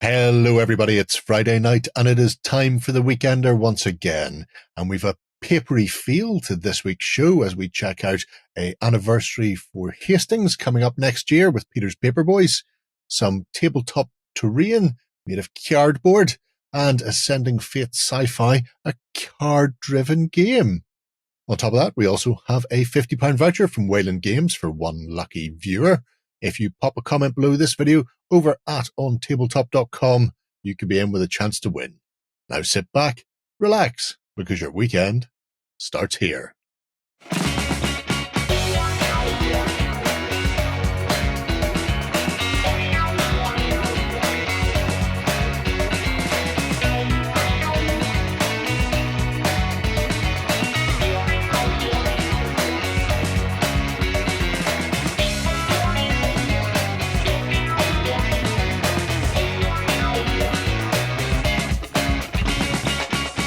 Hello, everybody. It's Friday night, and it is time for the Weekender once again. And we've a papery feel to this week's show as we check out an anniversary for Hastings coming up next year with Peter's Paperboys, some tabletop terrain made of cardboard, and Ascending Fate Sci-Fi, a card-driven game. On top of that, we also have a £50 voucher from Wayland Games for one lucky viewer. If you pop a comment below this video over at OnTableTop.com, you could be in with a chance to win. Now sit back, relax, because your weekend starts here.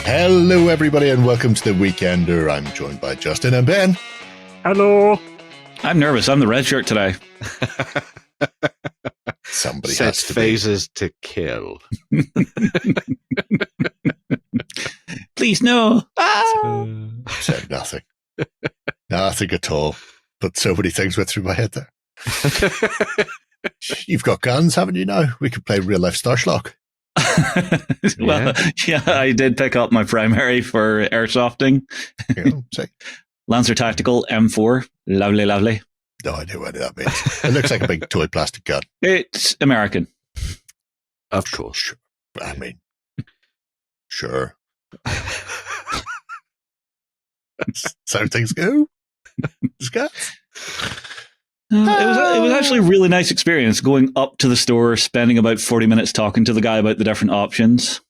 Hello, everybody, and welcome to the Weekender. I'm joined by Justin and Ben. Hello. I'm nervous. I'm the red shirt today. Somebody Set has to phases to kill. Please, no. Said nothing. Nothing at all. But so many things went through my head there. You've got guns, haven't you now? We could play real life Starschlock. Well, yeah, I did pick up my primary for airsofting. Lancer Tactical M4. Lovely, lovely. No idea what that means. It looks like a big toy plastic gun. It's American. Of course. Sure. I mean, sure. That's how things go. Scott? It was actually a really nice experience going up to the store, spending about 40 minutes talking to the guy about the different options.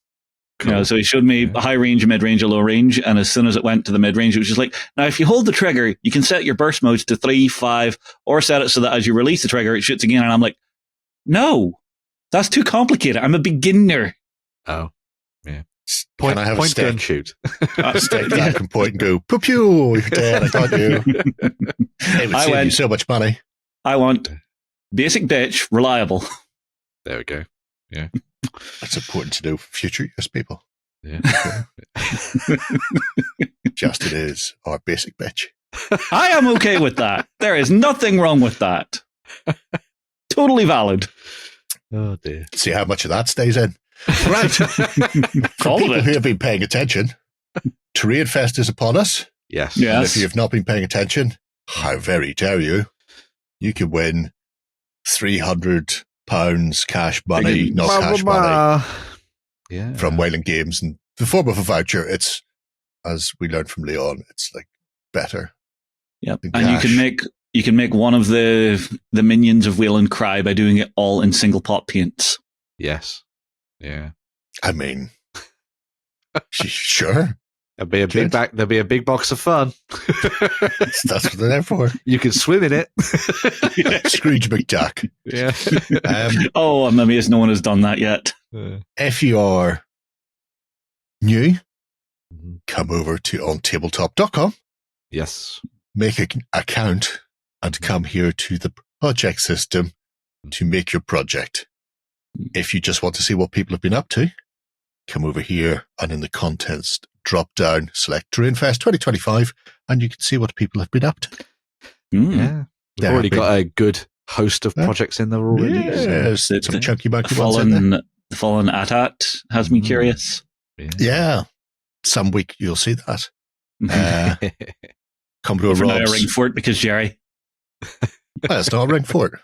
Cool. You know, so he showed me a high range, a mid range, a low range, and as soon as it went to the mid range, it was just like, now if you hold the trigger, you can set your burst modes to 3, 5, or set it so that as you release the trigger, it shoots again. And I'm like, no, that's too complicated. I'm a beginner. Oh, yeah. Point, can I have point a stick? gun shoot. A stick that can point and go, pew pew, you're dead, I got you. It would save you so much money. I want basic bitch, reliable. There we go. Yeah. That's important to know for future use people. Yeah. Justin is our basic bitch. I am okay with that. There is nothing wrong with that. Totally valid. Oh, dear. See how much of that stays in. Right. For All people of it. who have been paying attention, Terrain Fest is upon us. Yes. Yeah. And Yes. if you have not been paying attention, how very dare you? You could win £300 cash money, not cash money, Yeah. from Wayland Games. And the form of a voucher, it's, as we learned from Leon, it's like better. Yep. than And cash. you can make one of the minions of Wayland cry by doing it all in single pot paints. Yes. Yeah. I mean, sure. There'll be a Good. there'll be a big box of fun. That's what they're there for. You can swim in it. Scrooge McDuck. Yeah. Oh, I'm amazed no one has done that yet. If you are new, come over to OnTableTop.com, Yes. make an account, and come here to the project system to make your project. If you just want to see what people have been up to, come over here and in the contents drop down, select Drainfest 2025, and you can see what people have been up to. Yeah. We've There already have got a good host of projects in there already. Yeah, so- there's some chunky monkey ones in there. The fallen AT-AT has me curious. Yeah, some week you'll see that. Commodore For now, a Robs. ring for it because Jerry. Well, it's not a ring fort.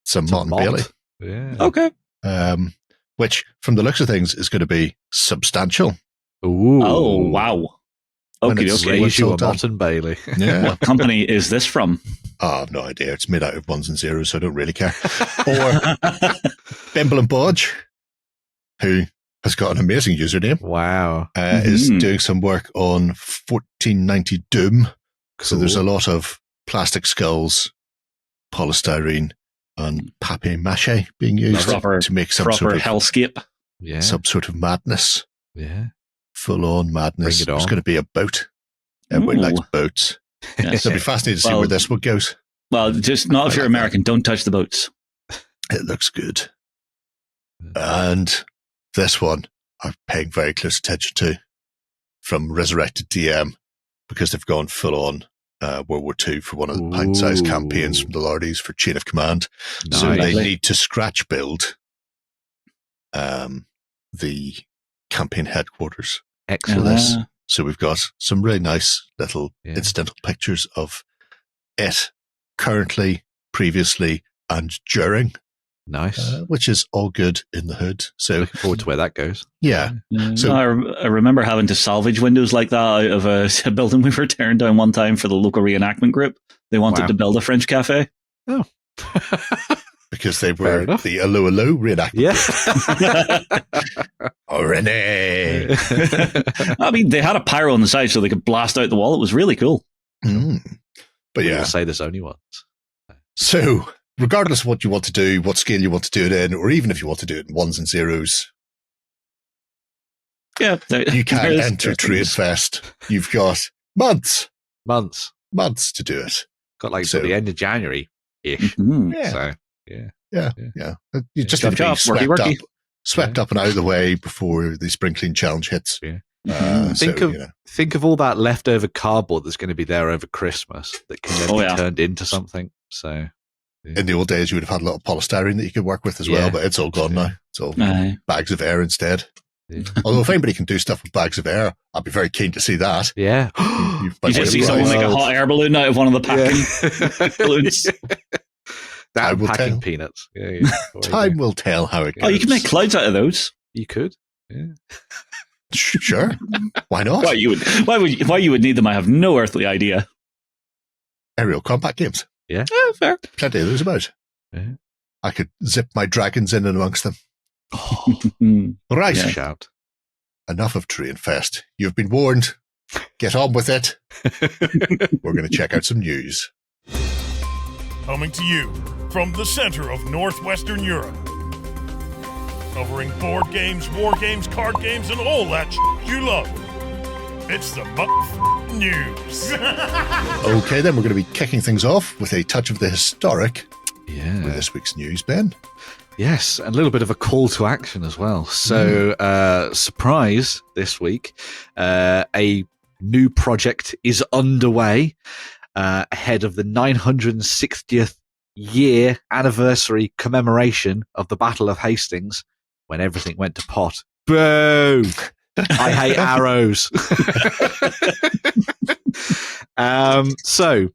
It's a Mott and Mott. Bailey. Yeah. Okay. Which, from the looks of things, is going to be substantial. Ooh. Oh, wow. When Okay, it's okay. raised- Raise you a well done. Mott and Bailey. Yeah. What company is this from? Oh, I've no idea. It's made out of ones and zeros, so I don't really care. Or Bimble and Bodge, who has got an amazing username, Wow. is doing some work on 1490 Doom. So there's a lot of plastic skulls, polystyrene, and papier-mâché being used Proper- to make some Proper sort of hellscape. Yeah. some sort of madness. Yeah. Full-on madness. Bring it on. There's going to be a boat. Everybody Ooh. likes boats. Yes. It'll be fascinating to see Well- where this one goes. Well, just not if I you're like American. Don't touch the boats. It looks good. And this one I'm paying very close attention to from Resurrected DM because they've gone full on World War II for one of the pint-sized campaigns from the Lordies for Chain of Command. Nice. So they need to scratch build the campaign headquarters. Excellent. For this. So we've got some really nice little incidental pictures of it currently, previously, and during. Nice. Which is all good in the hood. So looking forward to where that goes. Yeah. So I remember having to salvage windows like that out of a building we were tearing down one time for the local reenactment group. They wanted to build a French cafe. Oh. Because they were the Allo reenactment. Yeah. Oh, Renee. I mean, they had a pyro on the side so they could blast out the wall. It was really cool. But yeah. I'll say there's only once. So regardless of what you want to do, what scale you want to do it in, or even if you want to do it in ones and zeros, you can enter Trade Fest. You've got months to do it. Got like till the end of January-ish. So, yeah. You just need to be swept up and out of the way before the sprinkling challenge hits. Think of all that leftover cardboard that's going to be there over Christmas that can then be turned into something. So, in the old days, you would have had a lot of polystyrene that you could work with as well, but it's all gone now. It's all bags of air instead. Although if anybody can do stuff with bags of air, I'd be very keen to see that. Yeah. You just see someone make a hot air balloon out of one of the packing balloons. That packing peanuts. Time will tell how it goes. Oh, you can make clouds out of those. You could. Yeah. Sure. Why not? Why you would need them, I have no earthly idea. Aerial combat games. Yeah. Fair. Plenty of those about. Yeah. I could zip my dragons in and amongst them. Right. Shout. Enough of Tree and Fest. You've been warned. Get on with it. We're going to check out some news. Coming to you from the center of Northwestern Europe. Covering board games, war games, card games, and all that you love. It's the news. Okay, then we're going to be kicking things off with a touch of the historic with this week's news, Ben. Yes, and a little bit of a call to action as well. So, surprise this week, a new project is underway ahead of the 960th year anniversary commemoration of the Battle of Hastings, when everything went to pot. Boo! I hate arrows. So,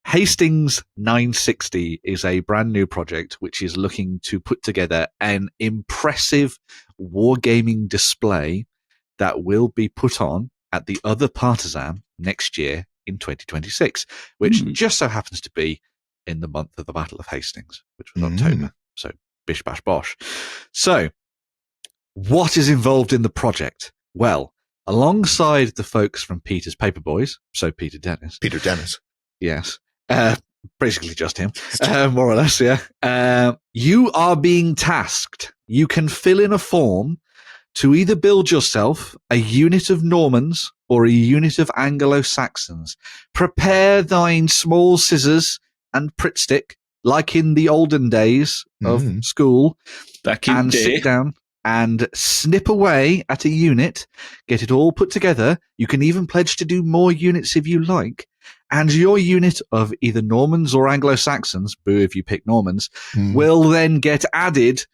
Hastings 960 is a brand new project which is looking to put together an impressive wargaming display that will be put on at the Other Partisan next year in 2026, which just so happens to be in the month of the Battle of Hastings, which was October. So, bish bash bosh. So, what is involved in the project? Well, alongside the folks from Peter's Paperboys, so Peter Dennis. Yes. Basically just him, more or less, you are being tasked. You can fill in a form to either build yourself a unit of Normans or a unit of Anglo-Saxons. Prepare thine small scissors and Pritt stick, like in the olden days of school, and sit down and snip away at a unit, get it all put together. You can even pledge to do more units if you like. And your unit of either Normans or Anglo-Saxons, boo if you pick Normans, will then get added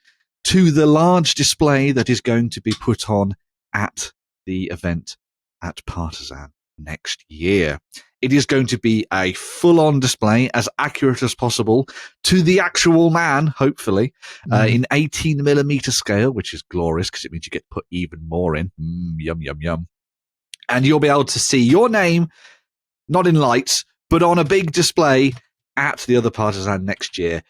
to the large display that is going to be put on at the event at Partisan next year. It is going to be a full-on display, as accurate as possible, to the actual man, hopefully, in 18mm scale, which is glorious because it means you get to put even more in. Yum, yum, yum. And you'll be able to see your name, not in lights, but on a big display at the Other Partisan next year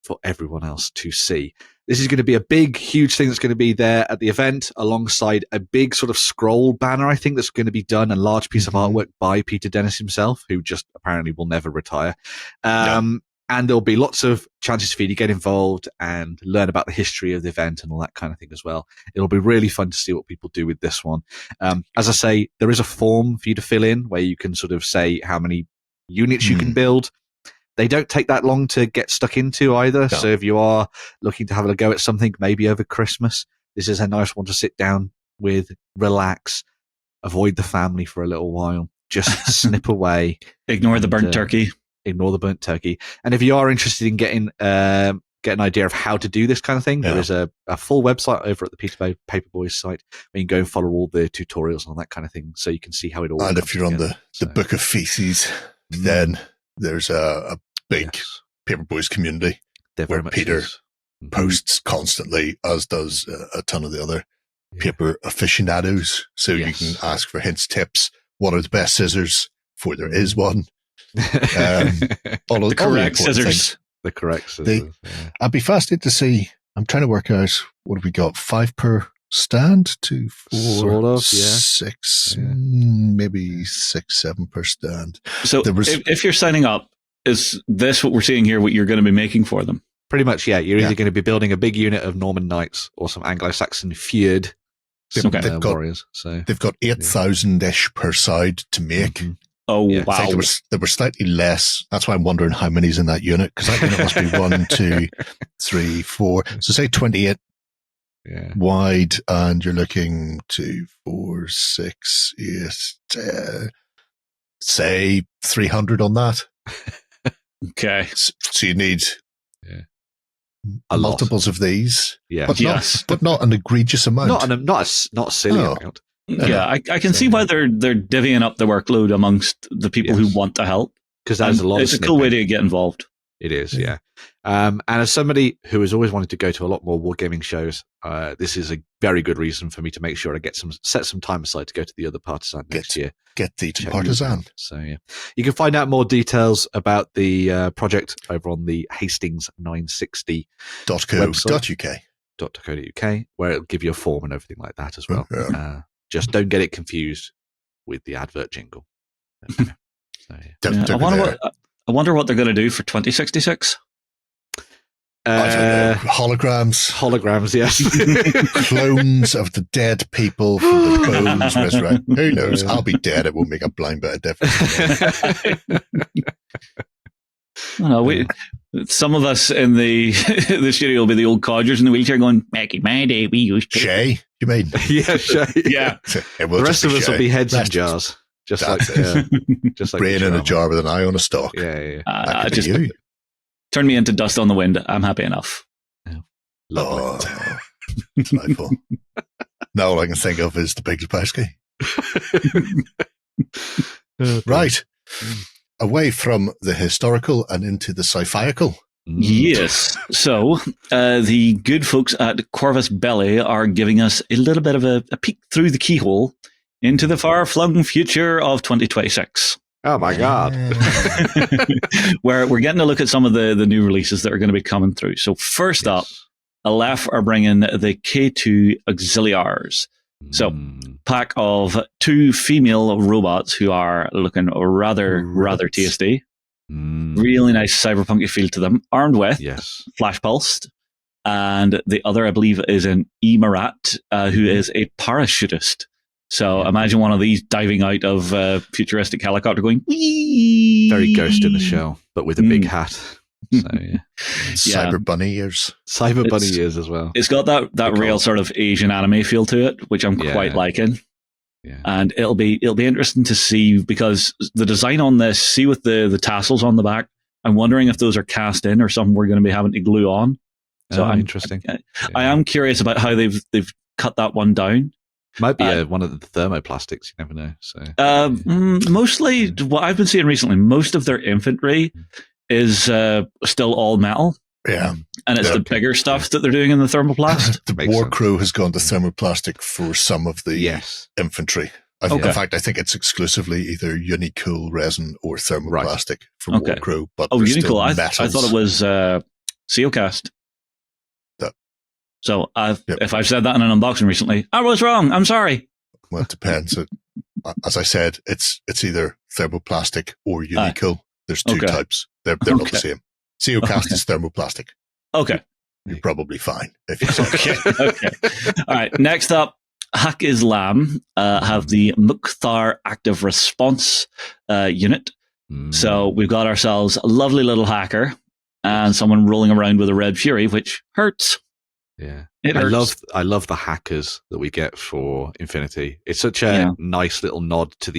for everyone else to see. This is going to be a big, huge thing that's going to be there at the event, alongside a big sort of scroll banner, I think, that's going to be done, a large piece of artwork by Peter Dennis himself, who just apparently will never retire. And there'll be lots of chances for you to get involved and learn about the history of the event and all that kind of thing as well. It'll be really fun to see what people do with this one. As I say, there is a form for you to fill in where you can sort of say how many units you can build. They don't take that long to get stuck into either. No. So if you are looking to have a go at something, maybe over Christmas, this is a nice one to sit down with, relax, avoid the family for a little while, just snip away. Ignore the burnt turkey. Ignore the burnt turkey. And if you are interested in getting get an idea of how to do this kind of thing, there is a full website over at the Peter Paperboys site where you can go and follow all the tutorials on that kind of thing, so you can see how it all. And if you're together. on the Book of Feces, then there's a big Paperboys community where Peter posts constantly, as does a ton of the other paper aficionados. So you can ask for hints, tips. What are the best scissors? For there is one. The correct scissors. The correct scissors. I'd be fascinated to see. I'm trying to work out, what have we got? 5 per stand? 2, 4, sort of, 6, maybe 6, 7 per stand. So if you're signing up, is this what we're seeing here, what you're going to be making for them? Pretty much, yeah. You're either going to be building a big unit of Norman Knights or some Anglo-Saxon feud warriors. So they've got 8,000-ish per side to make. Mm-hmm. Oh, wow. I think there were slightly less. That's why I'm wondering how many's in that unit, because that unit must be 1, 2, 3, 4. So say 28 wide, and you're looking 2, 4, 6, 8, say 300 on that. Okay. So you need a multiples of these, but but not an egregious amount. Not a silly amount. Yeah, I can see why they're divvying up the workload amongst the people who want to help. Because there's a lot it's a cool way to get involved. It is, yeah. And as somebody who has always wanted to go to a lot more wargaming shows, this is a very good reason for me to make sure I set some time aside to go to the other Partisan next year. Get thee to Partisan. So yeah, you can find out more details about the project over on the Hastings960.co.uk, where it'll give you a form and everything like that as well. Just don't get it confused with the advert jingle. I wonder what they're going to do for 2066. I don't know. Holograms, yes. Clones of the dead people from the bones resurrect. Who knows? I'll be dead. It won't make a blind bit of difference. Some of us in the studio will be the old codgers in the wheelchair going, back in my day, we used to. Shay, you mean? Yeah, Shay. Yeah. The rest of us will be heads in jars. Just like brain in a jar with an eye on a stalk. Yeah. Just turn me into dust on the wind. I'm happy enough. Lovely. Delightful. Now all I can think of is the Big Lebowski. Right. Away from the historical and into the sci-fiical. Yes. So the good folks at Corvus Belli are giving us a little bit of a peek through the keyhole into the far-flung future of 2026. Oh my God. Where we're getting a look at some of the new releases that are going to be coming through. So first up, Aleph are bringing the K2 Auxiliars. So pack of 2 female robots who are looking rather tasty. Really nice cyberpunky feel to them. Armed with Flash Pulsed. And the other, I believe, is an Emarat, who is a parachutist. So imagine one of these diving out of a futuristic helicopter going, wee! Very Ghost in the Shell, but with a big hat. So, Cyber bunny ears. Cyber bunny ears as well. It's got that real sort of Asian anime feel to it, which I'm quite liking. Yeah. And it'll be interesting to see, because the design on this, see with the tassels on the back, I'm wondering if those are cast in or something we're going to be having to glue on. So interesting. I am curious about how they've cut that one down. Might be one of the thermoplastics. You never know. So mostly, what I've been seeing recently, most of their infantry is still all metal. Yeah, and it's the bigger stuff that they're doing in the thermoplast. The war crew has gone to thermoplastic for some of the infantry. In fact, I think it's exclusively either Unicool resin or thermoplastic for war crew. But Unicool, I thought it was Sealcast. So if I've said that in an unboxing recently, I was wrong. I'm sorry. Well, it depends. As I said, it's either thermoplastic or Unicool. There's 2 types. They're not the same. Sealcast is thermoplastic. Okay. You're probably fine if you say okay. All right. Next up, Hak Islam have the Mukhtar Active Response unit. So we've got ourselves a lovely little hacker and someone rolling around with a red fury, which hurts. Yeah, It hurts. I love the hackers that we get for Infinity. It's such a nice little nod to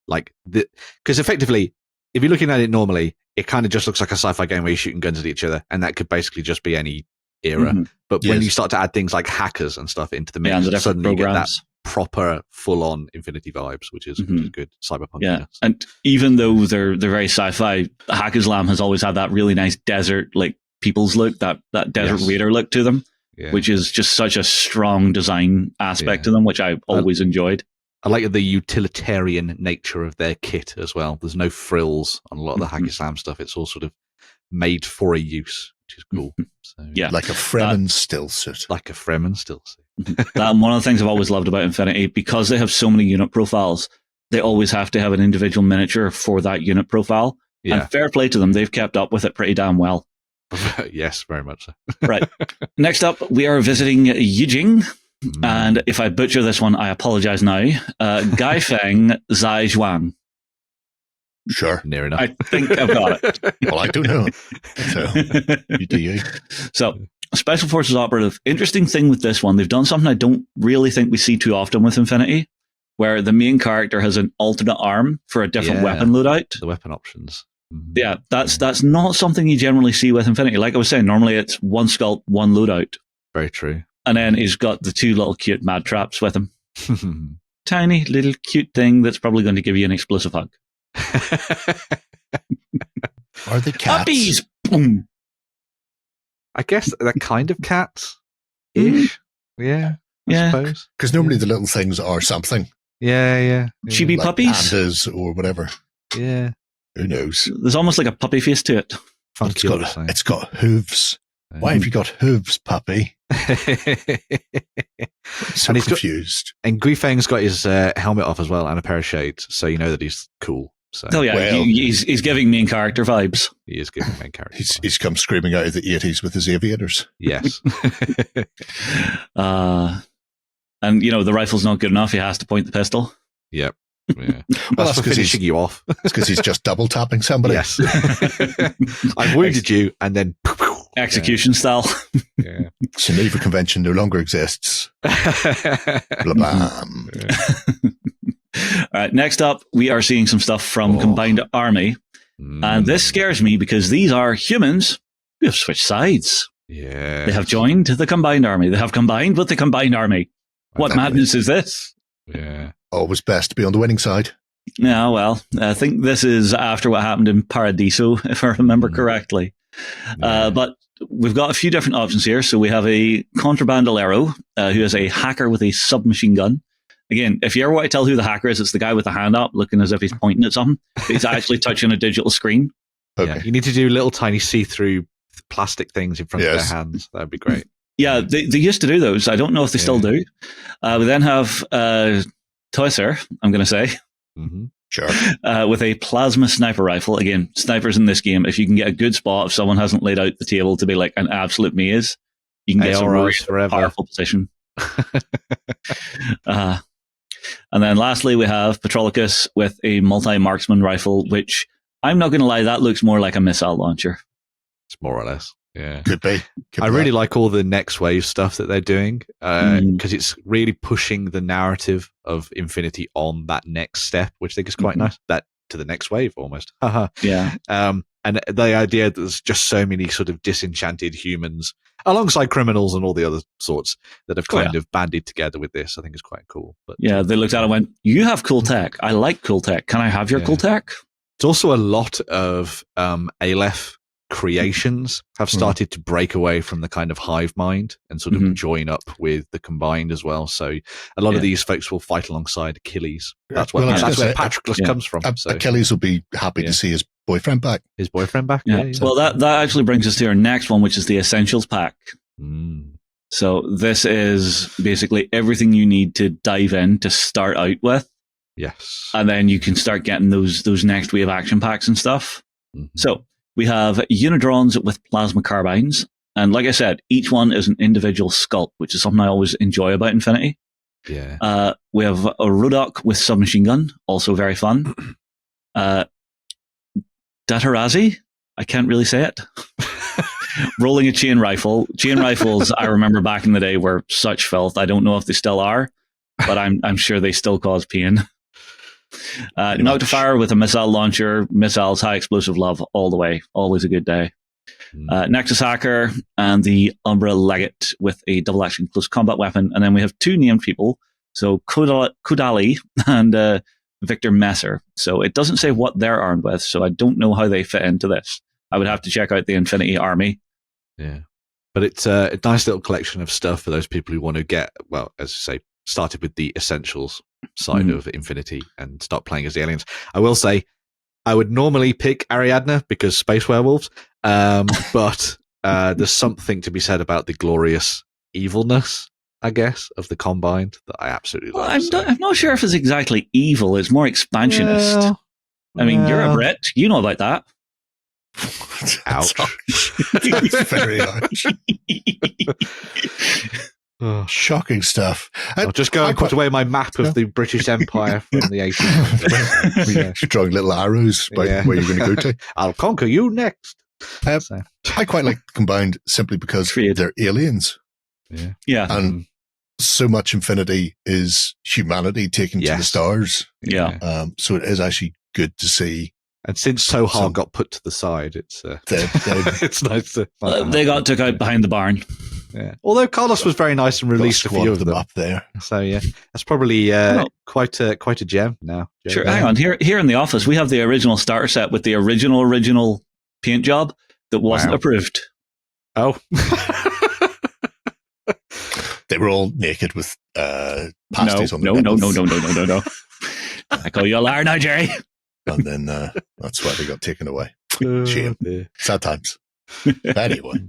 because effectively, if you're looking at it normally, it kind of just looks like a sci-fi game where you're shooting guns at each other, and that could basically just be any era. Mm-hmm. But when you start to add things like hackers and stuff into the mix, and the different suddenly programs. you get that proper full-on Infinity vibes, which is good cyberpunk. Yeah, and even though they're very sci-fi, Hackers Lamb has always had that really nice desert, like people's look, that desert raider look to them, which is just such a strong design aspect to them, which I always enjoyed. I like the utilitarian nature of their kit as well. There's no frills on a lot of the Hackers Lamb stuff. It's all sort of made for a use, which is cool. So, like a Fremen still suit. Like a Fremen still suit. One of the things I've always loved about Infinity, because they have so many unit profiles, they always have to have an individual miniature for that unit profile. Yeah. And fair play to them, they've kept up with it pretty damn well. Yes, very much so. Right. Next up, we are visiting Yijing. And if I butcher this one, I apologize now. Gai Feng Zai Zhuang. Sure. Near enough. I think I've got it. Well, I don't know. So, you do you. So, Special Forces Operative. Interesting thing with this one, they've done something I don't really think we see too often with Infinity, where the main character has an alternate arm for a different weapon loadout. The weapon options. Yeah, that's not something you generally see with Infinity. Like I was saying, normally it's one sculpt, one loadout. Very true. And then he's got the two little cute mad traps with him. Tiny little cute thing that's probably going to give you an explosive hug. Are they cats? Puppies! Boom! I guess they're kind of cats-ish. Yeah, I suppose. Because normally the little things are something. Yeah. Chibi like puppies? Pandas or whatever. Yeah. Who knows? There's almost like a puppy face to it. It's got hooves. Why have you got hooves, puppy? So and confused. And Gui Feng's got his helmet off as well and a pair of shades, so you know that he's cool. So. Oh yeah, he's giving main character vibes. He is giving main character vibes. He's come screaming out of the 80s with his aviators. Yes. And the rifle's not good enough. He has to point the pistol. Yep. Yeah. Well, that's for finishing you off. It's because he's just double tapping somebody. Yes. I've wounded you, and then execution style. Yeah. Geneva Convention no longer exists. Blam. All right. Next up, we are seeing some stuff from Combined Army, and this scares me because these are humans who have switched sides. Yeah. They have joined the Combined Army. They have combined with the Combined Army. What madness is this? Yeah. Always best to be on the winning side. Yeah, well, I think this is after what happened in Paradiso, if I remember correctly. Yeah. But we've got a few different options here. So we have a contrabandolero who is a hacker with a submachine gun. Again, if you ever want to tell who the hacker is, it's the guy with the hand up looking as if he's pointing at something. He's actually touching a digital screen. Okay. Yeah, you need to do little tiny see-through plastic things in front of their hands. That would be great. Yeah, they used to do those. I don't know if they still do. We then have Toyser, I'm going to say. Mm-hmm. Sure. With a plasma sniper rifle. Again, snipers in this game, if you can get a good spot, if someone hasn't laid out the table to be like an absolute maze, you can get a really powerful position. And then lastly, we have Patrolicus with a multi-marksman rifle, which I'm not going to lie, that looks more like a missile launcher. It's more or less. Yeah, could be. I really like all the next wave stuff that they're doing because it's really pushing the narrative of Infinity on that next step, which I think is quite nice. That to the next wave almost. Yeah. And the idea that there's just so many sort of disenchanted humans alongside criminals and all the other sorts that have kind of banded together with this, I think is quite cool. But yeah, they looked at it and went, "You have cool tech. I like cool tech. Can I have your cool tech?" It's also a lot of Aleph creations have started to break away from the kind of hive mind and sort of join up with the Combined as well. So a lot of these folks will fight alongside Achilles. That's where Patroclus comes from. Achilles will be happy to see his boyfriend back. Yeah. Well, that actually brings us to our next one, which is the Essentials Pack. So this is basically everything you need to dive in to start out with. Yes. And then you can start getting those next wave action packs and stuff. So we have Unidrons with plasma carbines. And like I said, each one is an individual sculpt, which is something I always enjoy about Infinity. Yeah. We have a Rodok with submachine gun, also very fun. Datarazi? I can't really say it. Rolling a chain rifle. Chain rifles, I remember back in the day, were such filth. I don't know if they still are, but I'm sure they still cause pain. Knocked to fire with a missile launcher, missiles, high explosive love all the way. Always a good day. Nexus Hacker and the Umbra Legate with a double action close combat weapon. And then we have 2 named people. So Kodali and Victor Messer. So it doesn't say what they're armed with, so I don't know how they fit into this. I would have to check out the Infinity Army. Yeah. But it's a nice little collection of stuff for those people who want to get, well, as I say, started with the essentials side of Infinity and start playing as the aliens. I will say, I would normally pick Ariadne because space werewolves, but there's something to be said about the glorious evilness, I guess, of the Combined that I absolutely love. I'm not sure if it's exactly evil. It's more expansionist. I mean, you're a Brit. You know about that. Ouch. That's very ouch. Shocking stuff. I'll just go and put away my map of the British Empire from the 1800s. Drawing little arrows about where you're going to go to. I'll conquer you next. I quite like Combined simply because they're aliens. Yeah. And so much Infinity is humanity taken to the stars. Yeah. So it is actually good to see. And since Sohar got put to the side, it's it's nice to. They got took out behind the barn. Yeah. Although Carlos was very nice and released a few of them up there. So yeah, that's probably quite a gem now. Sure. Hang on. Here in the office, we have the original starter set with the original paint job that wasn't approved. Oh. They were all naked with pasties on their No. I call you a liar now, Jerry. And then that's why they got taken away. Shame. Sad times. Anyway,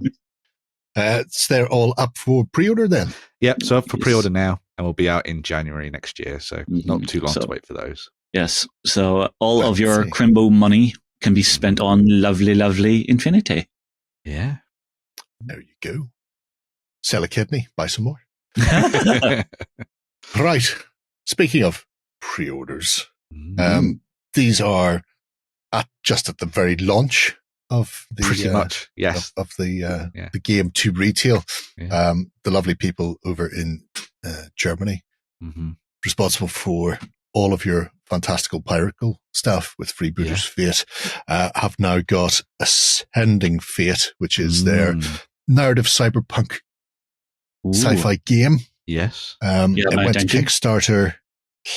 so they're all up for pre-order then? Yep, so up for pre-order now, and will be out in January next year, so not too long to wait for those. Yes, so all of your Crimbo money can be spent on lovely Infinity. Yeah. There you go. Sell a kidney, buy some more. Right. Speaking of pre-orders, these are just at the very launch of the pretty much, yes, of the game to retail. Yeah. The lovely people over in Germany, responsible for all of your fantastical piratical stuff with Freebooter's Fate, have now got Ascending Fate, which is their narrative cyberpunk sci-fi game. Yes, it went to Kickstarter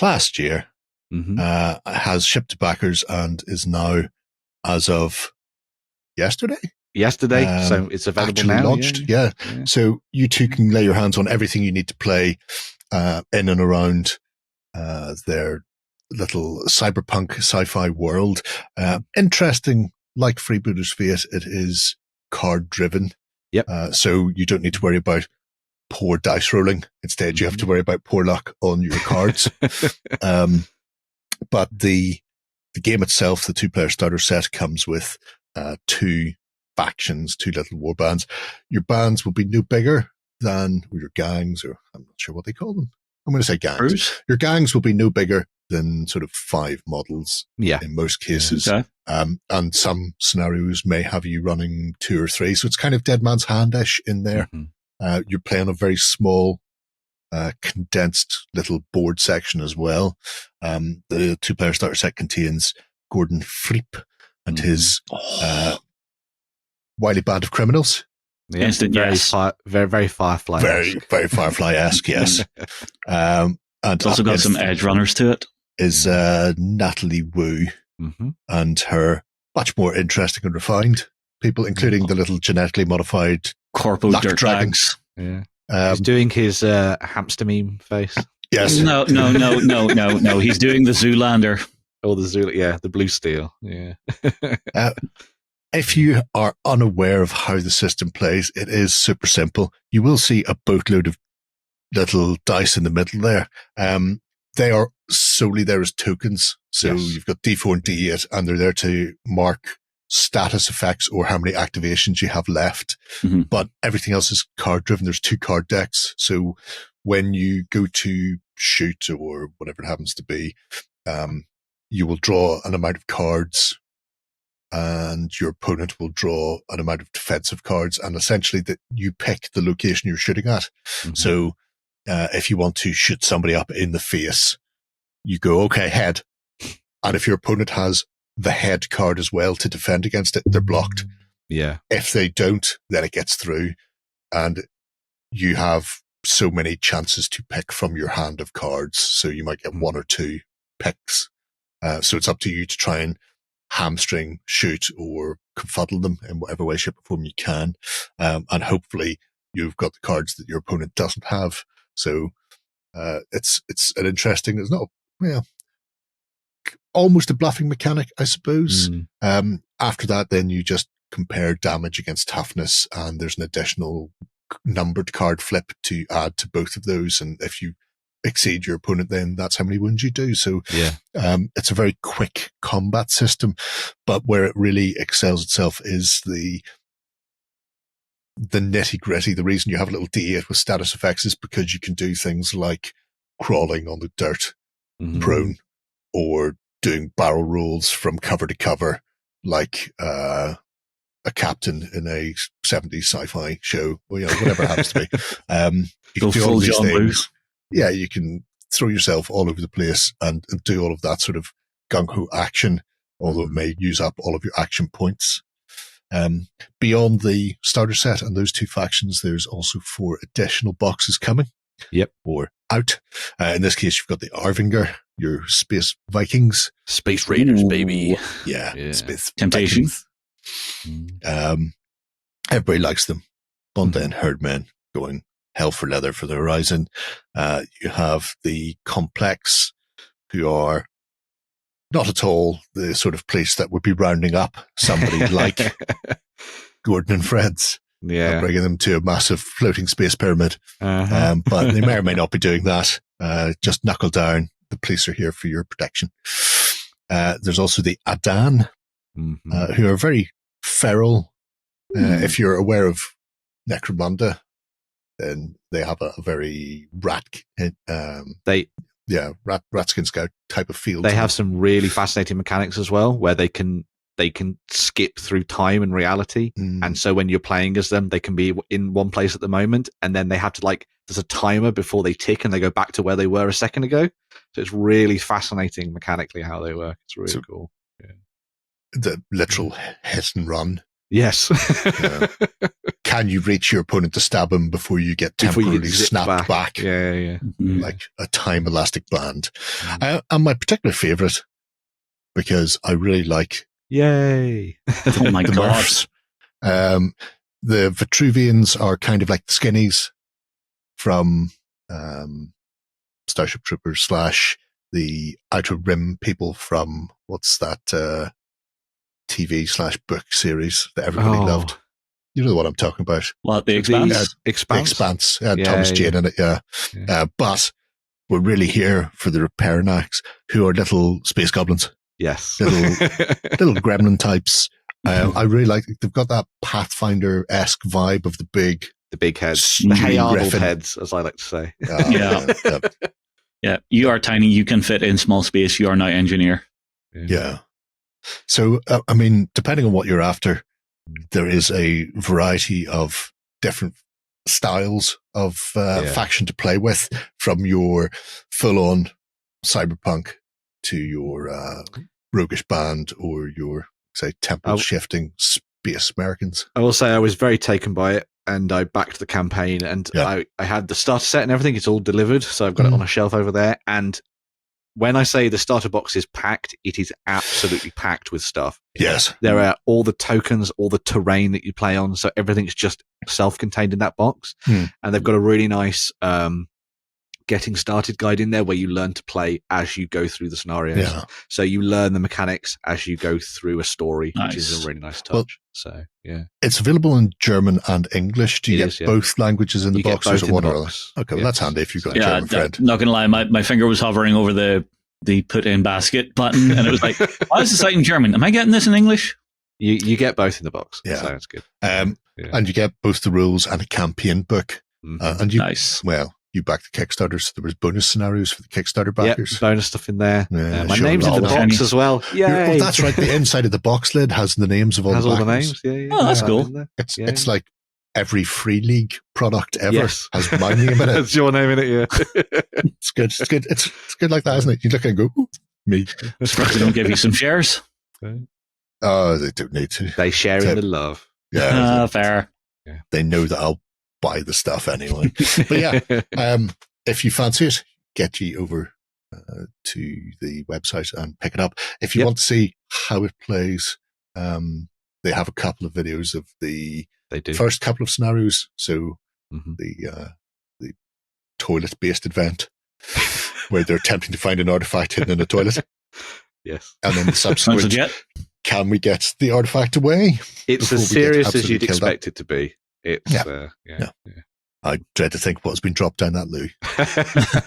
last year. Has shipped to backers and is now, as of yesterday, so it's available now. Launched, yeah. So you two can lay your hands on everything you need to play in and around their little cyberpunk sci-fi world. Interesting, like Freebooter's Fate, it is card driven. Yep. So you don't need to worry about poor dice rolling. Instead, you have to worry about poor luck on your cards. But the game itself, the 2-player starter set, comes with 2 factions, 2 little war bands. Your bands will be no bigger than your gangs, or I'm not sure what they call them. I'm going to say gangs. Bruce? Your gangs will be no bigger than sort of 5 models in most cases. Okay. And some scenarios may have you running 2 or 3. So it's kind of Dead Man's Hand-ish in there. You're playing a very small, condensed little board section as well. The 2-player starter set contains Gordon Freep and his wily band of criminals. Yeah, very Firefly. Very Firefly-esque, yes. And it's also got some edge runners to it. Is Natalie Wu and her much more interesting and refined people, including the little genetically modified Corpo dirt dragons. Yeah. He's doing his hamster meme face. Yes. No. He's doing the Zoolander. Oh, the blue steel. Yeah. If you are unaware of how the system plays, it is super simple. You will see a boatload of little dice in the middle there. They are solely there as tokens. So you've got D4 and D8, and they're there to mark status effects or how many activations you have left. But everything else is card driven. There's 2 card decks. So when you go to shoot or whatever it happens to be, you will draw an amount of cards and your opponent will draw an amount of defensive cards, and essentially that you pick the location you're shooting at. Mhm. So if you want to shoot somebody up in the face, you go, okay, head. And if your opponent has the head card as well to defend against it, they're blocked. Yeah. If they don't, then it gets through, and you have so many chances to pick from your hand of cards. So you might get one or two picks. So it's up to you to try and hamstring, shoot, or confuddle them in whatever way, shape, or form you can. And hopefully you've got the cards that your opponent doesn't have. So it's an interesting, it's not, almost a bluffing mechanic, I suppose. After that, then you just compare damage against toughness, and there's an additional numbered card flip to add to both of those. And if you exceed your opponent, then that's how many wounds you do. So it's a very quick combat system, but where it really excels itself is the nitty gritty. The reason you have a little D8 with status effects is because you can do things like crawling on the dirt, prone, or doing barrel rolls from cover to cover, like a captain in a 70s sci-fi show, or whatever it happens to be. You can do all these things. Yeah, you can throw yourself all over the place and do all of that sort of gung-ho action, although it may use up all of your action points. Beyond the starter set and those two factions, there's also 4 additional boxes coming. Or out. In this case, you've got the Arvinger, your space Vikings. Space Raiders, baby. Yeah. Space Temptation. Everybody likes them. Bondan herdmen going hell for leather for the horizon. You have the Complex, who are not at all the sort of place that would be rounding up somebody like Gordon and Fred's. Bringing them to a massive floating space pyramid. But they may or may not be doing that. Just knuckle down. The police are here for your protection. There's also the Adan, who are very feral. If you're aware of Necromunda, then they have a very Ratskin Scout type of feel. They have some really fascinating mechanics as well, where they can skip through time and reality. And so when you're playing as them, they can be in one place at the moment, and then they have to there's a timer before they tick and they go back to where they were a second ago. So it's really fascinating mechanically how they work. It's really cool. Yeah. The literal hit and run. Yes. Can you reach your opponent to stab him before you get temporarily snapped back? Yeah. Like a time elastic band. And my particular favorite, because I really like Yay. Oh my the God. Murphs. The Vitruvians are kind of like the skinnies from Starship Troopers / the Outer Rim people from what's that TV/book series that everybody loved. You know what I'm talking about. What, the Expanse? Expanse. Thomas Jane in it, but we're really here for the Repairnaks, who are little space goblins. Yes. Little gremlin types. I really like, they've got that Pathfinder-esque vibe of the big heads. The Hey Arnold heads, as I like to say. Yeah. You are tiny. You can fit in small space. You are now engineer. Yeah. So, I mean, depending on what you're after, there is a variety of different styles of faction to play with, from your full-on cyberpunk to your roguish band, or your, say, temple-shifting space Americans. I will say I was very taken by it, and I backed the campaign, and I had the starter set and everything. It's all delivered, so I've got it on a shelf over there. And when I say the starter box is packed, it is absolutely packed with stuff. Yes. There are all the tokens, all the terrain that you play on, so everything's just self-contained in that box. And they've got a really nice getting started guide in there where you learn to play as you go through the scenarios. Yeah. So you learn the mechanics as you go through a story, which is a really nice touch. Well, so, yeah. It's available in German and English. Do you get both languages in the box, or is it one or other? Okay, well, that's handy if you've got a German friend. Not going to lie, my finger was hovering over the put in basket button, and it was like, why is the site in German? Am I getting this in English? You get both in the box. Yeah. So that's good. And you get both the rules and a campaign book. And you, nice. Well, you backed the Kickstarter, so there was bonus scenarios for the Kickstarter backers. Bonus stuff in there. Yeah, my sure, name's in the box as well. Yeah, well, that's right. The inside of the box lid has the names of all has the all the backers. names. Yeah. Oh, that's cool. It's like every Free League product ever has my name in it. It's your name in it. Yeah, it's good. It's good. It's good like that, isn't it? You look and go, ooh, me. Surprised they don't give you some shares. Oh, they don't need to. they share in the love. Yeah, Fair. they know that I'll buy the stuff anyway. But yeah, if you fancy it, get you over to the website and pick it up. If you want to see how it plays, they have a couple of videos of the first couple of scenarios. So the toilet-based event where they're attempting to find an artifact hidden in a toilet. Yes. And then the subsequent, can we get the artifact away? It's as serious as you'd expect it to be. It's, yeah. I dread to think what's been dropped down that loo.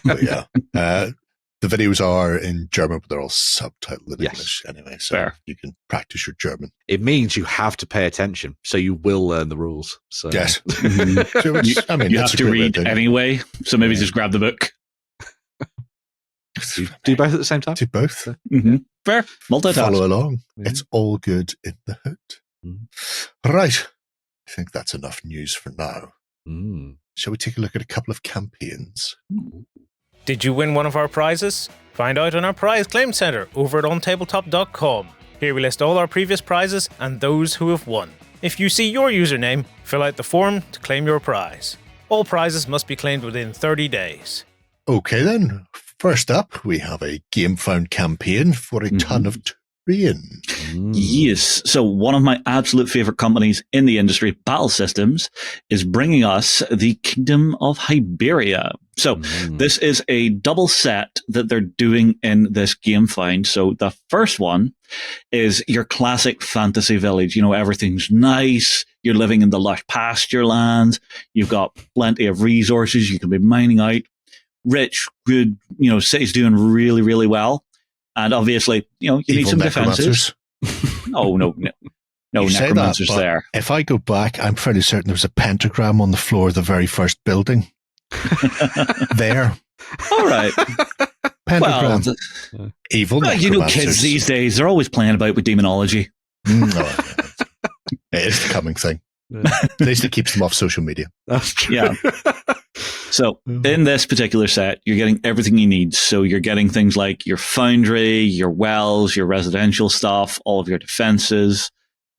But yeah. The videos are in German, but they're all subtitled in English anyway. So you can practice your German. It means you have to pay attention, so you will learn the rules. So. Yes. So you have to read anyway, so maybe just grab the book. Do both at the same time? Do both. Fair. Multitask. Follow along. Yeah. It's all good in the hood. Right. I think that's enough news for now. Shall we take a look at a couple of campaigns? Did you win one of our prizes? Find out on our prize claim center over at OnTableTop.com. Here we list all our previous prizes and those who have won. If you see your username, fill out the form to claim your prize. All prizes must be claimed within 30 days. Okay then. First up, we have a GameFound campaign for a ton of terrain. Yes. So one of my absolute favorite companies in the industry, Battle Systems, is bringing us the Kingdom of Hyberia. So this is a double set that they're doing in this GameFound. So the first one is your classic fantasy village. You know, everything's nice. You're living in the lush pasture lands. You've got plenty of resources you can be mining out. Rich, good, city's doing really, really well. And obviously, you need some defenses. No necromancers there. If I go back, I'm fairly certain there was a pentagram on the floor of the very first building. There. All right. Pentagram. Evil necromancers. Kids these days, they're always playing about with demonology. It is the coming thing. At least it keeps them off social media. That's true. Yeah. So in this particular set, you're getting everything you need. So you're getting things like your foundry, your wells, your residential stuff, all of your defenses.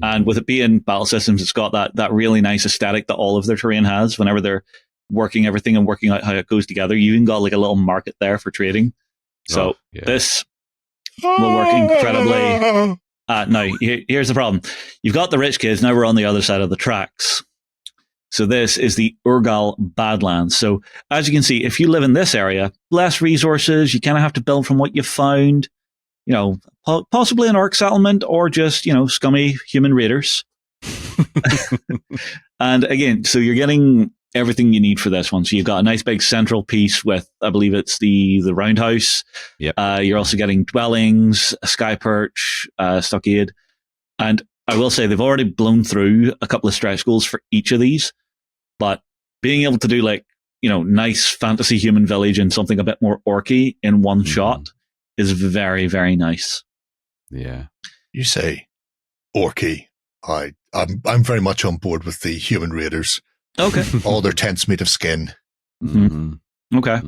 And with it being Battle Systems, it's got that really nice aesthetic that all of their terrain has whenever they're working everything and working out how it goes together. You even got like a little market there for trading. So this will work incredibly. Now, here's the problem. You've got the rich kids. Now we're on the other side of the tracks. So this is the Urgal Badlands. So as you can see, if you live in this area, less resources, you kind of have to build from what you found, possibly an orc settlement or just, scummy human raiders. And again, so you're getting everything you need for this one. So you've got a nice big central piece with, I believe it's the roundhouse. Yep. You're also getting dwellings, a sky perch, stockade. And I will say they've already blown through a couple of stretch goals for each of these, but being able to do nice fantasy human village and something a bit more orky in one shot is very, very nice. Yeah. You say orky. I'm very much on board with the human raiders. Okay. All their tents made of skin. Okay.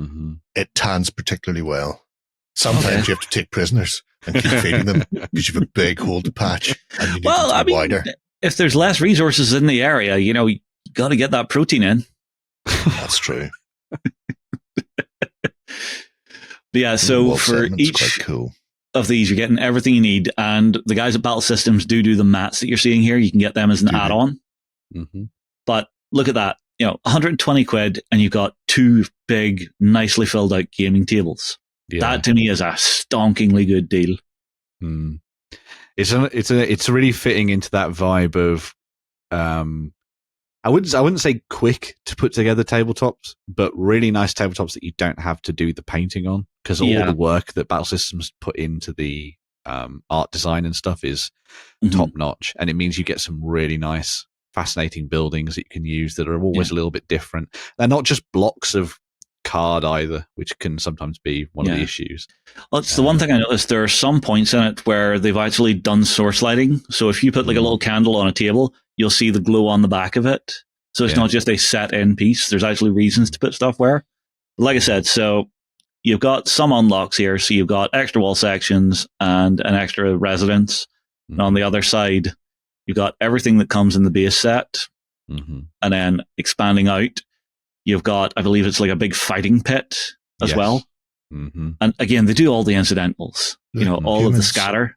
It tans particularly well. Sometimes you have to take prisoners and keep feeding them because you have a big hole to patch and you need them to be wider. If there's less resources in the area, you got to get that protein in. That's true. But yeah, so for each of these, you're getting everything you need. And the guys at Battle Systems do the mats that you're seeing here. You can get them as an add-on. But look at that. 120 quid and you've got two big, nicely filled out gaming tables. Yeah. That to me is a stonkingly good deal. It's really fitting into that vibe of I wouldn't say quick to put together tabletops, but really nice tabletops that you don't have to do the painting on, because all the work that Battle Systems put into the art design and stuff is top notch, and it means you get some really nice, fascinating buildings that you can use that are always a little bit different. They're not just blocks of card either, which can sometimes be one of the issues. Well, it's the one thing I noticed. There are some points in it where they've actually done source lighting. So if you put like a little candle on a table, you'll see the glow on the back of it. So it's not just a set-in piece. There's actually reasons to put stuff where. Like I said, so you've got some unlocks here. So you've got extra wall sections and an extra residence. And on the other side, you've got everything that comes in the base set. And then expanding out, you've got, I believe it's like a big fighting pit as well. And again, they do all the incidentals, all of the scatter.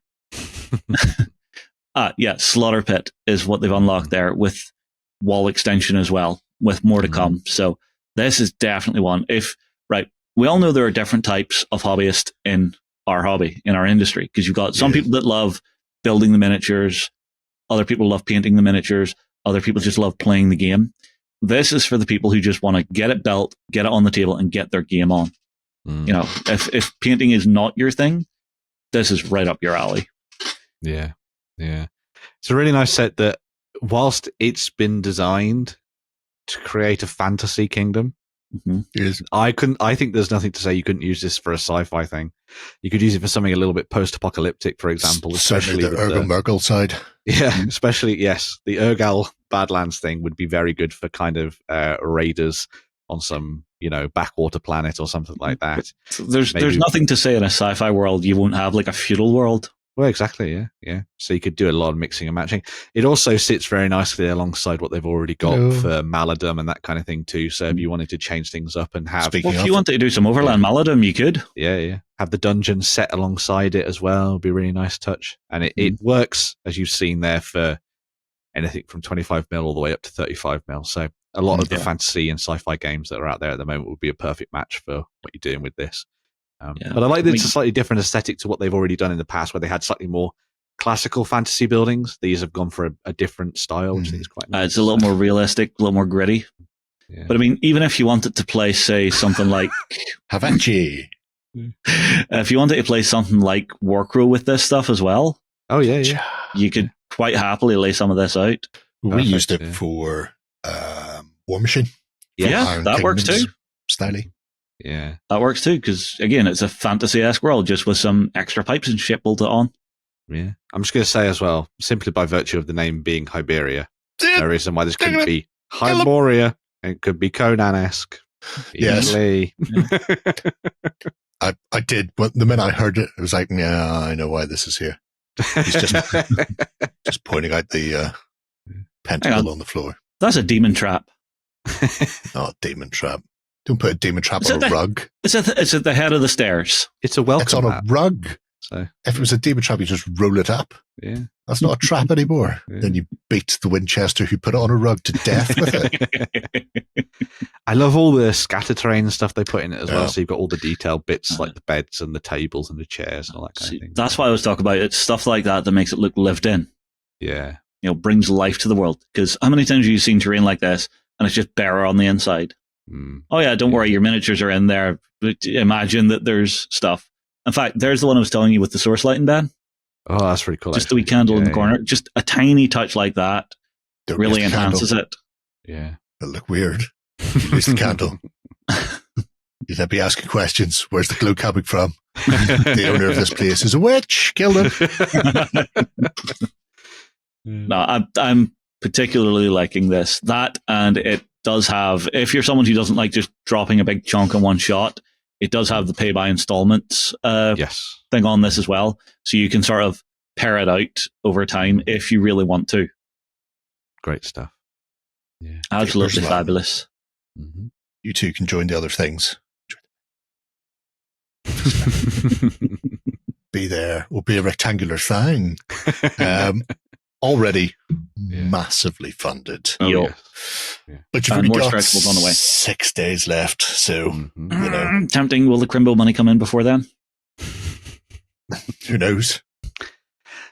Slaughter pit is what they've unlocked there with wall extension as well, with more to come. So this is definitely one. We all know there are different types of hobbyists in our hobby, in our industry, because you've got some people that love building the miniatures, other people love painting the miniatures, other people just love playing the game. This is for the people who just want to get it built, get it on the table, and get their game on. If painting is not your thing, this is right up your alley. Yeah. It's a really nice set that, whilst it's been designed to create a fantasy kingdom, I think there's nothing to say you couldn't use this for a sci-fi thing. You could use it for something a little bit post-apocalyptic, for example. Especially the Urgal-Murgal side. Yeah, especially, the Urgal Badlands thing would be very good for kind of raiders on some, backwater planet or something like that. There's nothing to say in a sci-fi world you won't have like a feudal world. Well, exactly, yeah. So you could do a lot of mixing and matching. It also sits very nicely alongside what they've already got for Maladum and that kind of thing too. So if you wanted to change things up and have... if you wanted to do some Overland Maladum, you could. Yeah. Have the dungeon set alongside it as well. Would be a really nice touch. And it works, as you've seen there, for anything from 25 mil all the way up to 35 mil. So a lot of the fantasy and sci-fi games that are out there at the moment would be a perfect match for what you're doing with this. But I like that it's a slightly different aesthetic to what they've already done in the past, where they had slightly more classical fantasy buildings. These have gone for a different style, which I think is quite nice. It's a little more realistic, a little more gritty. Yeah. But I mean, even if you wanted to play, say, something like Havanchi, if you wanted to play something like Warcrow with this stuff as well, you could quite happily lay some of this out. We used it for War Machine. Yeah, that works too. Styly. Yeah, that works too, because again, it's a fantasy-esque world just with some extra pipes and shit bolted on. Yeah, I'm just going to say as well, simply by virtue of the name being Hyberia, no reason why this couldn't be Hyberia. It could be Conan-esque. Yes. I did. But the minute I heard it, I was like, yeah, I know why this is here. He's just pointing out the pentacle on the floor. That's a demon trap. Oh, demon trap. Don't put a demon trap on a rug. It's at the head of the stairs. It's a welcome It's on a rug. So if it was a demon trap, you just roll it up. Yeah. That's not a trap anymore. Yeah. Then you beat the Winchester who put it on a rug to death with it. I love all the scatter terrain stuff they put in it as well. So you've got all the detailed bits like the beds and the tables and the chairs and all that kind of thing. That's why I was talking about it. Stuff like that makes it look lived in. Yeah. Brings life to the world. Because how many times have you seen terrain like this and it's just bare on the inside? Oh yeah, don't worry, your miniatures are in there. Imagine that there's stuff. In fact, there's the one I was telling you with the source lighting, Ben. Oh, that's pretty cool. Just the wee candle in the corner. Just a tiny touch like that really enhances it. Yeah. It'll look weird. You lose the candle. You'd let me ask you questions. Where's the glue coming from? The owner of this place is a witch. Kill him. No, I'm particularly liking this. That, and it does have, if you're someone who doesn't like just dropping a big chunk in one shot, it does have the pay by installments thing on this as well. So you can sort of pare it out over time if you really want to. Great stuff. Yeah, absolutely fabulous. Mm-hmm. You two can join the other things. Be there. Will be a rectangular thing. Already massively funded. Oh, yeah. But you've only got 6 days left, so tempting. Will the Crimbo money come in before then? Who knows?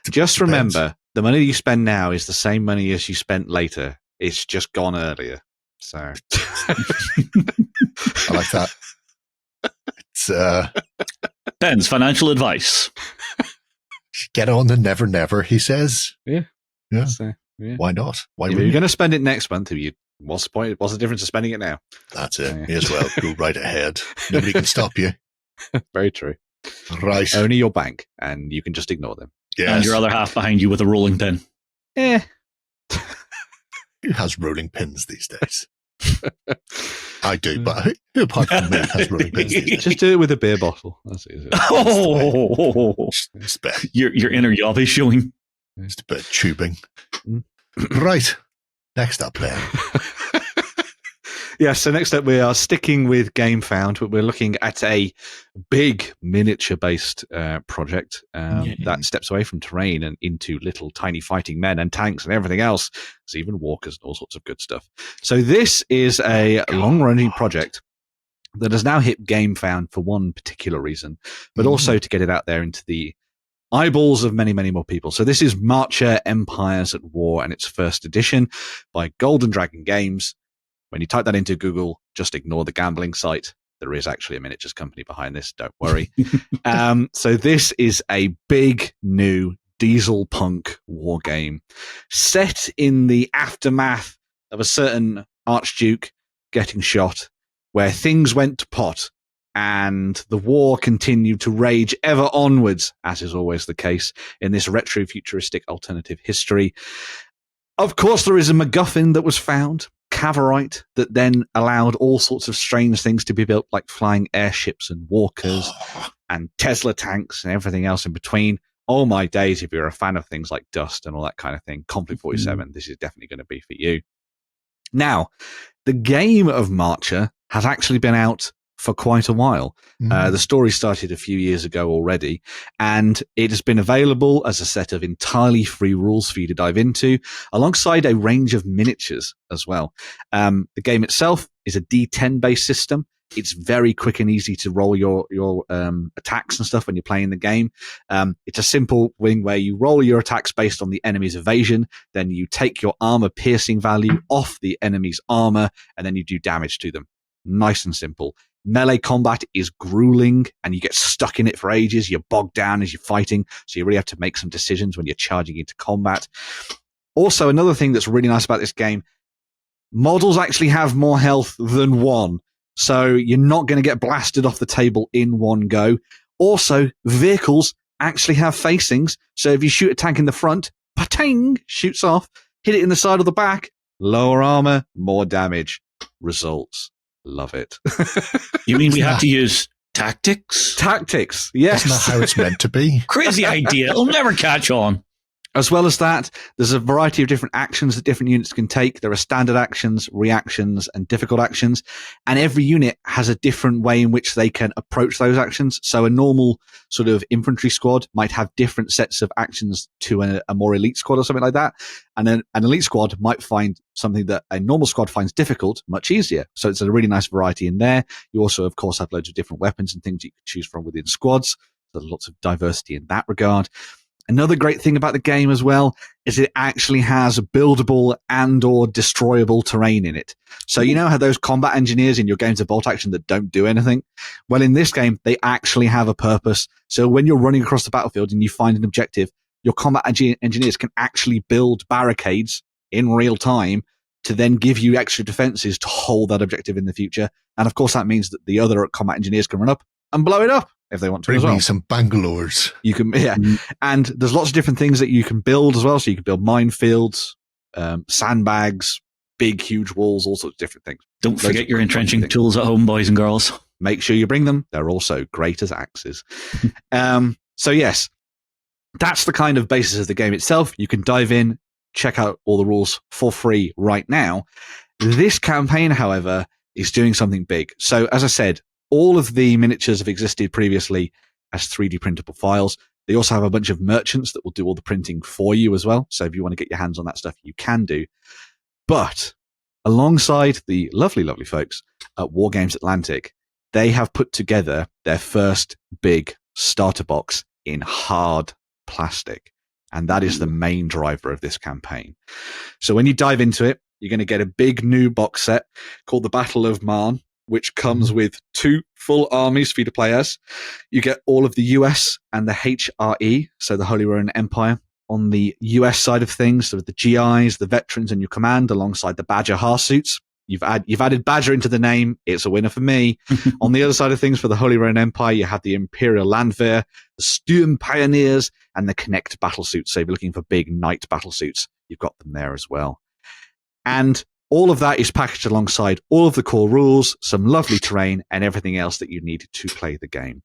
Just remember, the money you spend now is the same money as you spent later. It's just gone earlier. So I like that. It's Ben's financial advice. Get on the never, he says. Yeah. Yeah. So, Why not? Why if you're going to spend it next month, if you What's the point? What's the difference of spending it now? That's it. Yeah. May as well go right ahead. Nobody can stop you. Very true. Right. Only your bank, and you can just ignore them. Yes. And your other half behind you with a rolling pin. Who has rolling pins these days? I do, but who apart from me has rolling pins these days? Just do it with a beer bottle. That's easy. Oh, Just a bit, your inner yob is showing. just a bit of tubing. Mm. Right. Next up then. Yeah, so next up we are sticking with GameFound, but we're looking at a big miniature-based project that steps away from terrain and into little tiny fighting men and tanks and everything else. There's even walkers and all sorts of good stuff. So this is a long-running project that has now hit GameFound for one particular reason, but also to get it out there into the eyeballs of many, many more people. So this is Marcher Empires at War and its first edition by Golden Dragon Games. When you type that into Google, just ignore the gambling site. There is actually a miniatures company behind this. Don't worry. So this is a big new diesel punk war game set in the aftermath of a certain archduke getting shot, where things went to pot and the war continued to rage ever onwards, as is always the case in this retro-futuristic alternative history. Of course, there is a MacGuffin that was found, Cavorite, that then allowed all sorts of strange things to be built, like flying airships and walkers and Tesla tanks and everything else in between. Oh my days, if you're a fan of things like Dust and all that kind of thing, Konflikt 47, this is definitely going to be for you. Now, the game of Marcher has actually been out for quite a while. The story started a few years ago already, and it has been available as a set of entirely free rules for you to dive into, alongside a range of miniatures as well. The game itself is a D10 based system. It's very quick and easy to roll your attacks and stuff when you're playing the game. It's a simple thing where you roll your attacks based on the enemy's evasion, then you take your armor piercing value off the enemy's armor, and then you do damage to them. Nice and simple. Melee combat is grueling and you get stuck in it for ages. You're bogged down as you're fighting, so you really have to make some decisions when you're charging into combat. Also, another thing that's really nice about this game, models actually have more health than one, so you're not going to get blasted off the table in one go. Also, vehicles actually have facings, so if you shoot a tank in the front, patang, shoots off, hit it in the side or the back, lower armor, more damage. Results. Love it. You mean we have to use tactics? Tactics, yes. That's not how it's meant to be. Crazy idea. It'll never catch on. As well as that, there's a variety of different actions that different units can take. There are standard actions, reactions, and difficult actions. And every unit has a different way in which they can approach those actions. So a normal sort of infantry squad might have different sets of actions to a more elite squad or something like that. And then an elite squad might find something that a normal squad finds difficult much easier. So it's a really nice variety in there. You also, of course, have loads of different weapons and things you can choose from within squads. There's lots of diversity in that regard. Another great thing about the game as well is it actually has buildable and or destroyable terrain in it. So you know how those combat engineers in your games of bolt action that don't do anything? Well, in this game, they actually have a purpose. So when you're running across the battlefield and you find an objective, your combat engineers can actually build barricades in real time to then give you extra defenses to hold that objective in the future. And of course, that means that the other combat engineers can run up and blow it up if they want to. Bring as well. me some Bangalores. You can, yeah. And there's lots of different things that you can build as well. So you can build minefields, sandbags, big, huge walls, all sorts of different things. Don't Loads forget of your fun entrenching things. tools at home, boys and girls. Make sure you bring them. They're also great as axes. So yes, that's the kind of basis of the game itself. You can dive in, check out all the rules for free right now. This campaign, however, is doing something big. So as I said, all of the miniatures have existed previously as 3D printable files. They also have a bunch of merchants that will do all the printing for you as well. So if you want to get your hands on that stuff, you can do. But alongside the lovely, lovely folks at Wargames Atlantic, they have put together their first big starter box in hard plastic. And that is the main driver of this campaign. So when you dive into it, you're going to get a big new box set called the Battle of Marne, which comes with 2 full armies for you to play as. You get all of the US and the HRE, so the Holy Roman Empire, on the US side of things, so the GIs, the veterans, and your command, alongside the Badger Harsuits. You've added Badger into the name. It's a winner for me. On the other side of things, for the Holy Roman Empire, you have the Imperial Landwehr, the Sturm Pioneers, and the Connect battlesuits. So if you're looking for big knight battlesuits, you've got them there as well. And all of that is packaged alongside all of the core rules, some lovely terrain, and everything else that you need to play the game.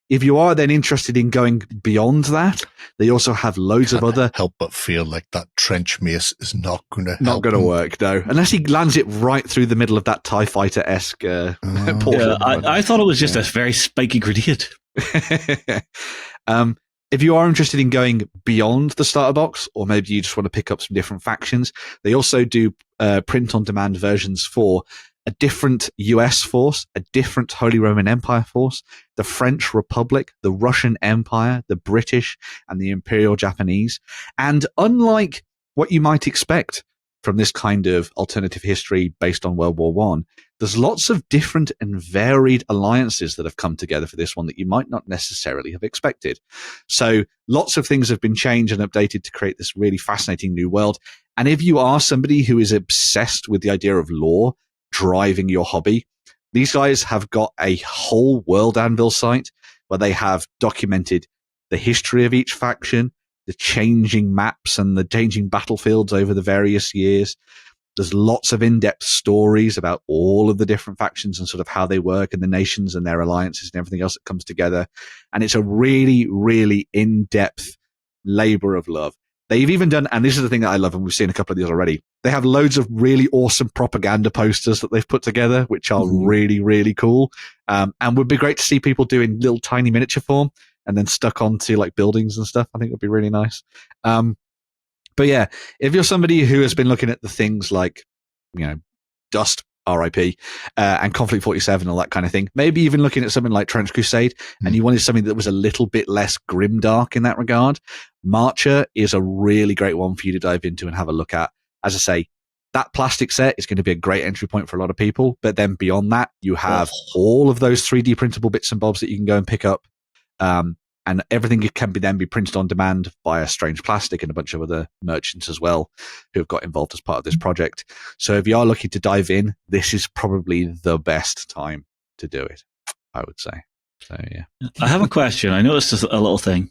If you are then interested in going beyond that, they also have loads of other... help but feel like that trench mace is not going to Not going to work, no. Unless he lands it right through the middle of that TIE Fighter-esque portal. Yeah, I thought it was just a very spiky grenade. If you are interested in going beyond the starter box, or maybe you just want to pick up some different factions, they also do print-on-demand versions for a different US force, a different Holy Roman Empire force, the French Republic, the Russian Empire, the British, and the Imperial Japanese. And unlike what you might expect from this kind of alternative history based on World War I, there's lots of different and varied alliances that have come together for this one that you might not necessarily have expected. So lots of things have been changed and updated to create this really fascinating new world. And if you are somebody who is obsessed with the idea of lore driving your hobby, these guys have got a whole World Anvil site where they have documented the history of each faction, the changing maps and the changing battlefields over the various years. There's lots of in-depth stories about all of the different factions and sort of how they work and the nations and their alliances and everything else that comes together. And it's a really, really in-depth labor of love. They've even done, and this is the thing that I love, and we've seen a couple of these already, they have loads of really awesome propaganda posters that they've put together, which are really, really cool. And would be great to see people doing little tiny miniature form and then stuck onto like buildings and stuff. I think would be really nice. But yeah, if you're somebody who has been looking at the things like, Dust, RIP, and Konflikt 47, all that kind of thing, maybe even looking at something like Trench Crusade, and you wanted something that was a little bit less grimdark in that regard, Marcher is a really great one for you to dive into and have a look at. As I say, that plastic set is going to be a great entry point for a lot of people, but then beyond that, you have all of those 3D printable bits and bobs that you can go and pick up. And everything can then be printed on demand via Strange Plastic and a bunch of other merchants as well who have got involved as part of this project. So if you are looking to dive in, this is probably the best time to do it, I would say. So, yeah. I have a question. I noticed a little thing.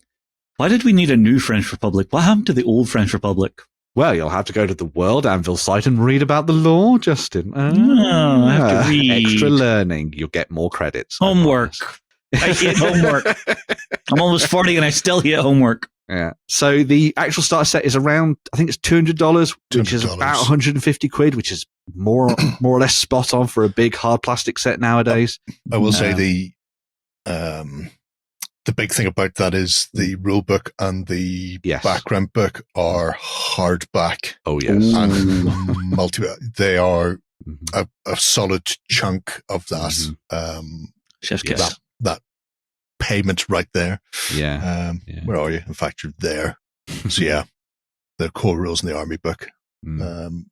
Why did we need a new French Republic? What happened to the old French Republic? Well, you'll have to go to the World Anvil site and read about the law, Justin. I have to read. Extra learning. You'll get more credits. Homework. I hate homework. I'm almost 40 and I still hate homework. Yeah. So the actual starter set is around, I think it's $200, which is about 150 quid, which is more or less spot on for a big hard plastic set nowadays. I will say the big thing about that is the rule book and the background book are hardback. Oh yes, and they are a solid chunk of that. Chef's kiss. That payment right there. Yeah. Where are you? In fact, you're there. So yeah, the core rules in the army book. I mean,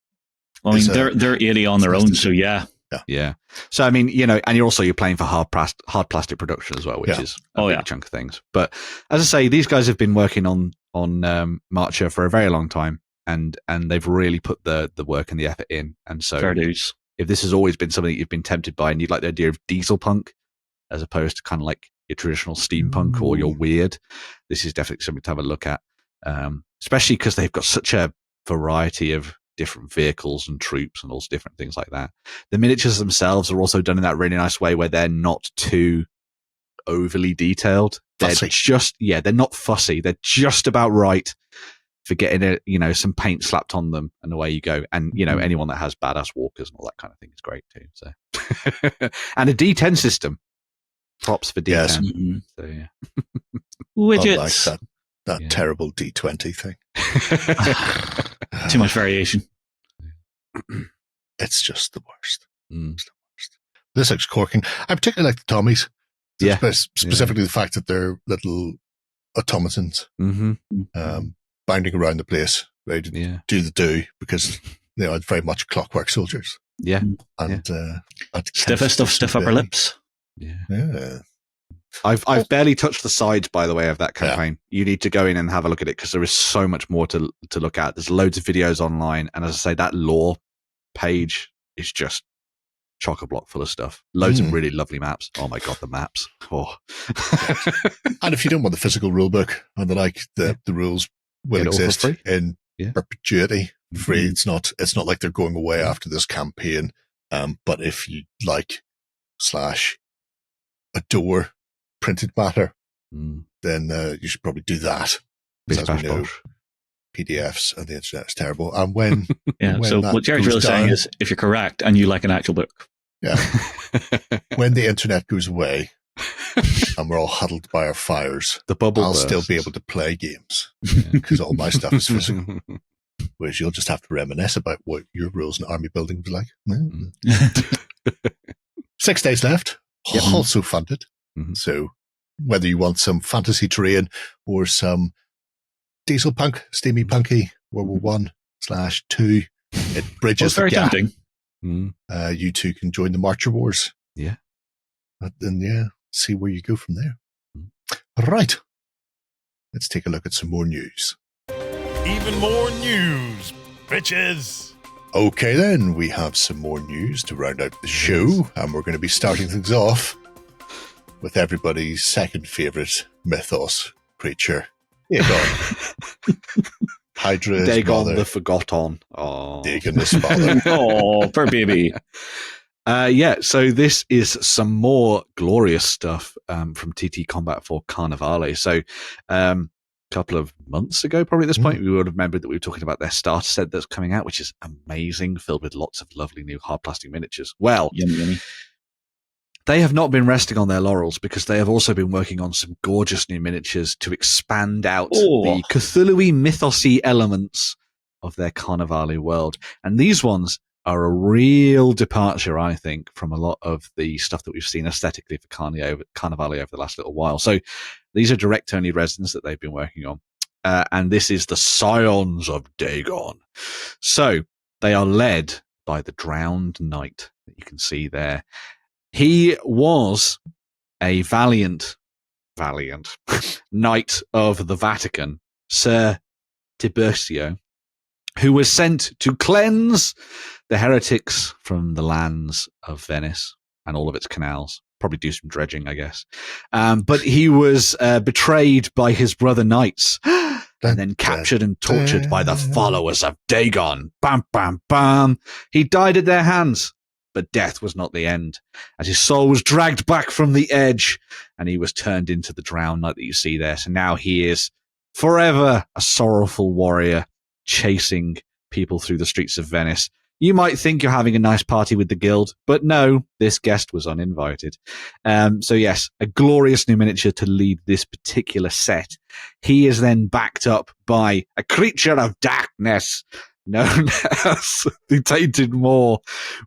they're 80 on their own, so yeah. Yeah. So I mean, and you're playing for hard plastic production as well, which is a big chunk of things. But as I say, these guys have been working on Marcher for a very long time, and they've really put the work and the effort in. And so, fair dues. If this has always been something that you've been tempted by, and you'd like the idea of diesel punk as opposed to kind of like your traditional steampunk or your weird, this is definitely something to have a look at. Especially because they've got such a variety of different vehicles and troops and all different things like that. The miniatures themselves are also done in that really nice way where they're not too overly detailed. They're they're not fussy. They're just about right for getting some paint slapped on them, and away you go. And anyone that has badass walkers and all that kind of thing is great too. So, and a D10 system. Props for D10. Yes. So yeah, widgets. Like that terrible D20 thing. Too much variation. It's just the worst. It's the worst. This looks corking. I particularly like the Tommies. Specifically the fact that they're little automatons bounding around the place, ready to do the do, because they are very much clockwork soldiers. Yeah. And stiff upper lips. Yeah. I've barely touched the sides, by the way, of that campaign. You need to go in and have a look at it because there is so much more to look at. There's loads of videos online, and as I say, that lore page is just chock-a-block full of stuff. Loads of really lovely maps. Oh my god, the maps! Oh. And if you don't want the physical rule book and the rules will exist in perpetuity, free. It's not like they're going away after this campaign. But if you like / adore printed matter, then you should probably do that. As we know, PDFs and the internet is terrible. And when so what Jerry's really saying is, if you're correct and you like an actual book, when the internet goes away and we're all huddled by our fires, I'll bursts. still be able to play games because all my stuff is physical. Whereas you'll just have to reminisce about what your rules and army building was like. 6 days left, also funded. So whether you want some fantasy terrain or some diesel punk, steamy punky, World War 1/2, it bridges the gap. Tempting. You two can join the Marcher Wars. Yeah. And see where you go from there. Right. Let's take a look at some more news. Even more news, bitches. Okay then, we have some more news to round out the show, and we're going to be starting things off with everybody's second favourite mythos creature, Dagon. Hydra's Dagon mother. the Forgotten. Oh. Dagon the father. Oh, poor baby. So this is some more glorious stuff from TTCombat for Carnevale. So a couple of months ago, probably at this point, we would have remembered that we were talking about their starter set that's coming out, which is amazing, filled with lots of lovely new hard plastic miniatures. Well, yummy. They have not been resting on their laurels because they have also been working on some gorgeous new miniatures to expand out the Cthulhu-y, mythos-y elements of their Carnevale world. And these ones are a real departure, I think, from a lot of the stuff that we've seen aesthetically for Carnevale over the last little while. So these are direct-only resins that they've been working on. And this is the Scions of Dagon. So they are led by the Drowned Knight that you can see there. He was a valiant knight of the Vatican, Sir Tiburcio, who was sent to cleanse the heretics from the lands of Venice and all of its canals. Probably do some dredging, I guess. But he was betrayed by his brother knights and then captured and tortured by the followers of Dagon. Bam, bam, bam. He died at their hands. But death was not the end, as his soul was dragged back from the edge and he was turned into the Drowned Knight that you see there. So now he is forever a sorrowful warrior chasing people through the streets of Venice. You might think you're having a nice party with the guild, but no, this guest was uninvited. So yes, a glorious new miniature to lead this particular set. He is then backed up by a creature of darkness known as the Tainted Maw,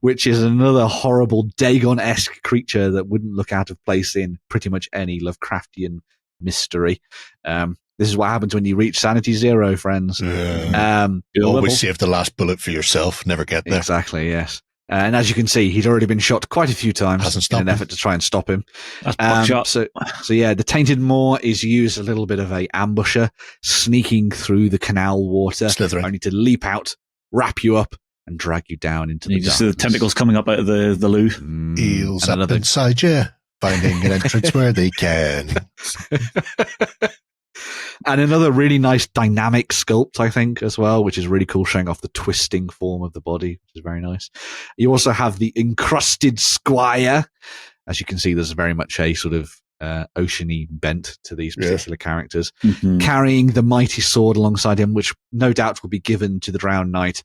which is another horrible Dagon-esque creature that wouldn't look out of place in pretty much any Lovecraftian mystery. This is what happens when you reach Sanity Zero, friends. You always save the last bullet for yourself, never get there. Exactly, yes. And as you can see, he's already been shot quite a few times in an effort to try and stop him. So yeah, the Tainted Maw is used a little bit of a ambusher, sneaking through the canal water, only to leap out, wrap you up, and drag you down into the darkness. You just see the tentacles coming up out of the loo. Eels up inside you, finding an entrance where they can. And another really nice dynamic sculpt, I think, as well, which is really cool, showing off the twisting form of the body, which is very nice. You also have the Encrusted Squire. As you can see, there's very much a sort of oceany bent to these particular characters, carrying the mighty sword alongside him, which no doubt will be given to the Drowned Knight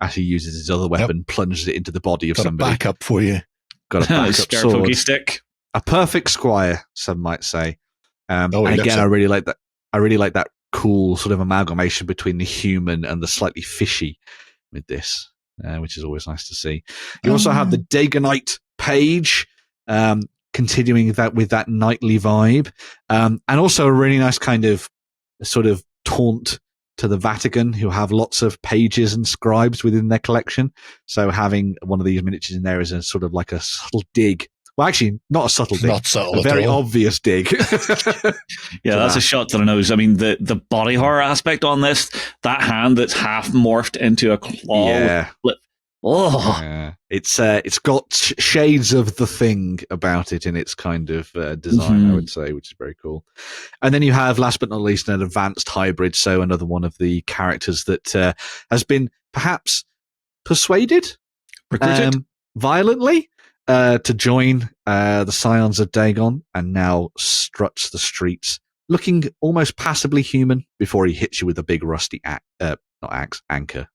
as he uses his other weapon, plunges it into the body of somebody. Got a backup for you. Got a backup sword. Stick. A perfect squire, some might say. And again, I really like that. I really like that cool sort of amalgamation between the human and the slightly fishy with this, which is always nice to see. You also have the Dagonite page, continuing that with that knightly vibe, and also a really nice kind of sort of taunt to the Vatican, who have lots of pages and scribes within their collection. So having one of these miniatures in there is a sort of like a subtle dig Well, actually, not a subtle dig. Not subtle a very at all. obvious dig. Yeah, that's a shot to the nose. I mean, the body horror aspect on this, that hand that's half morphed into a claw. Yeah. Oh, Yeah. It's got shades of The Thing about it in its kind of design, I would say, which is very cool. And then you have, last but not least, an advanced hybrid. So another one of the characters that has been perhaps persuaded, recruited. Violently to join the Scions of Dagon, and now struts the streets, looking almost passably human before he hits you with a big rusty anchor,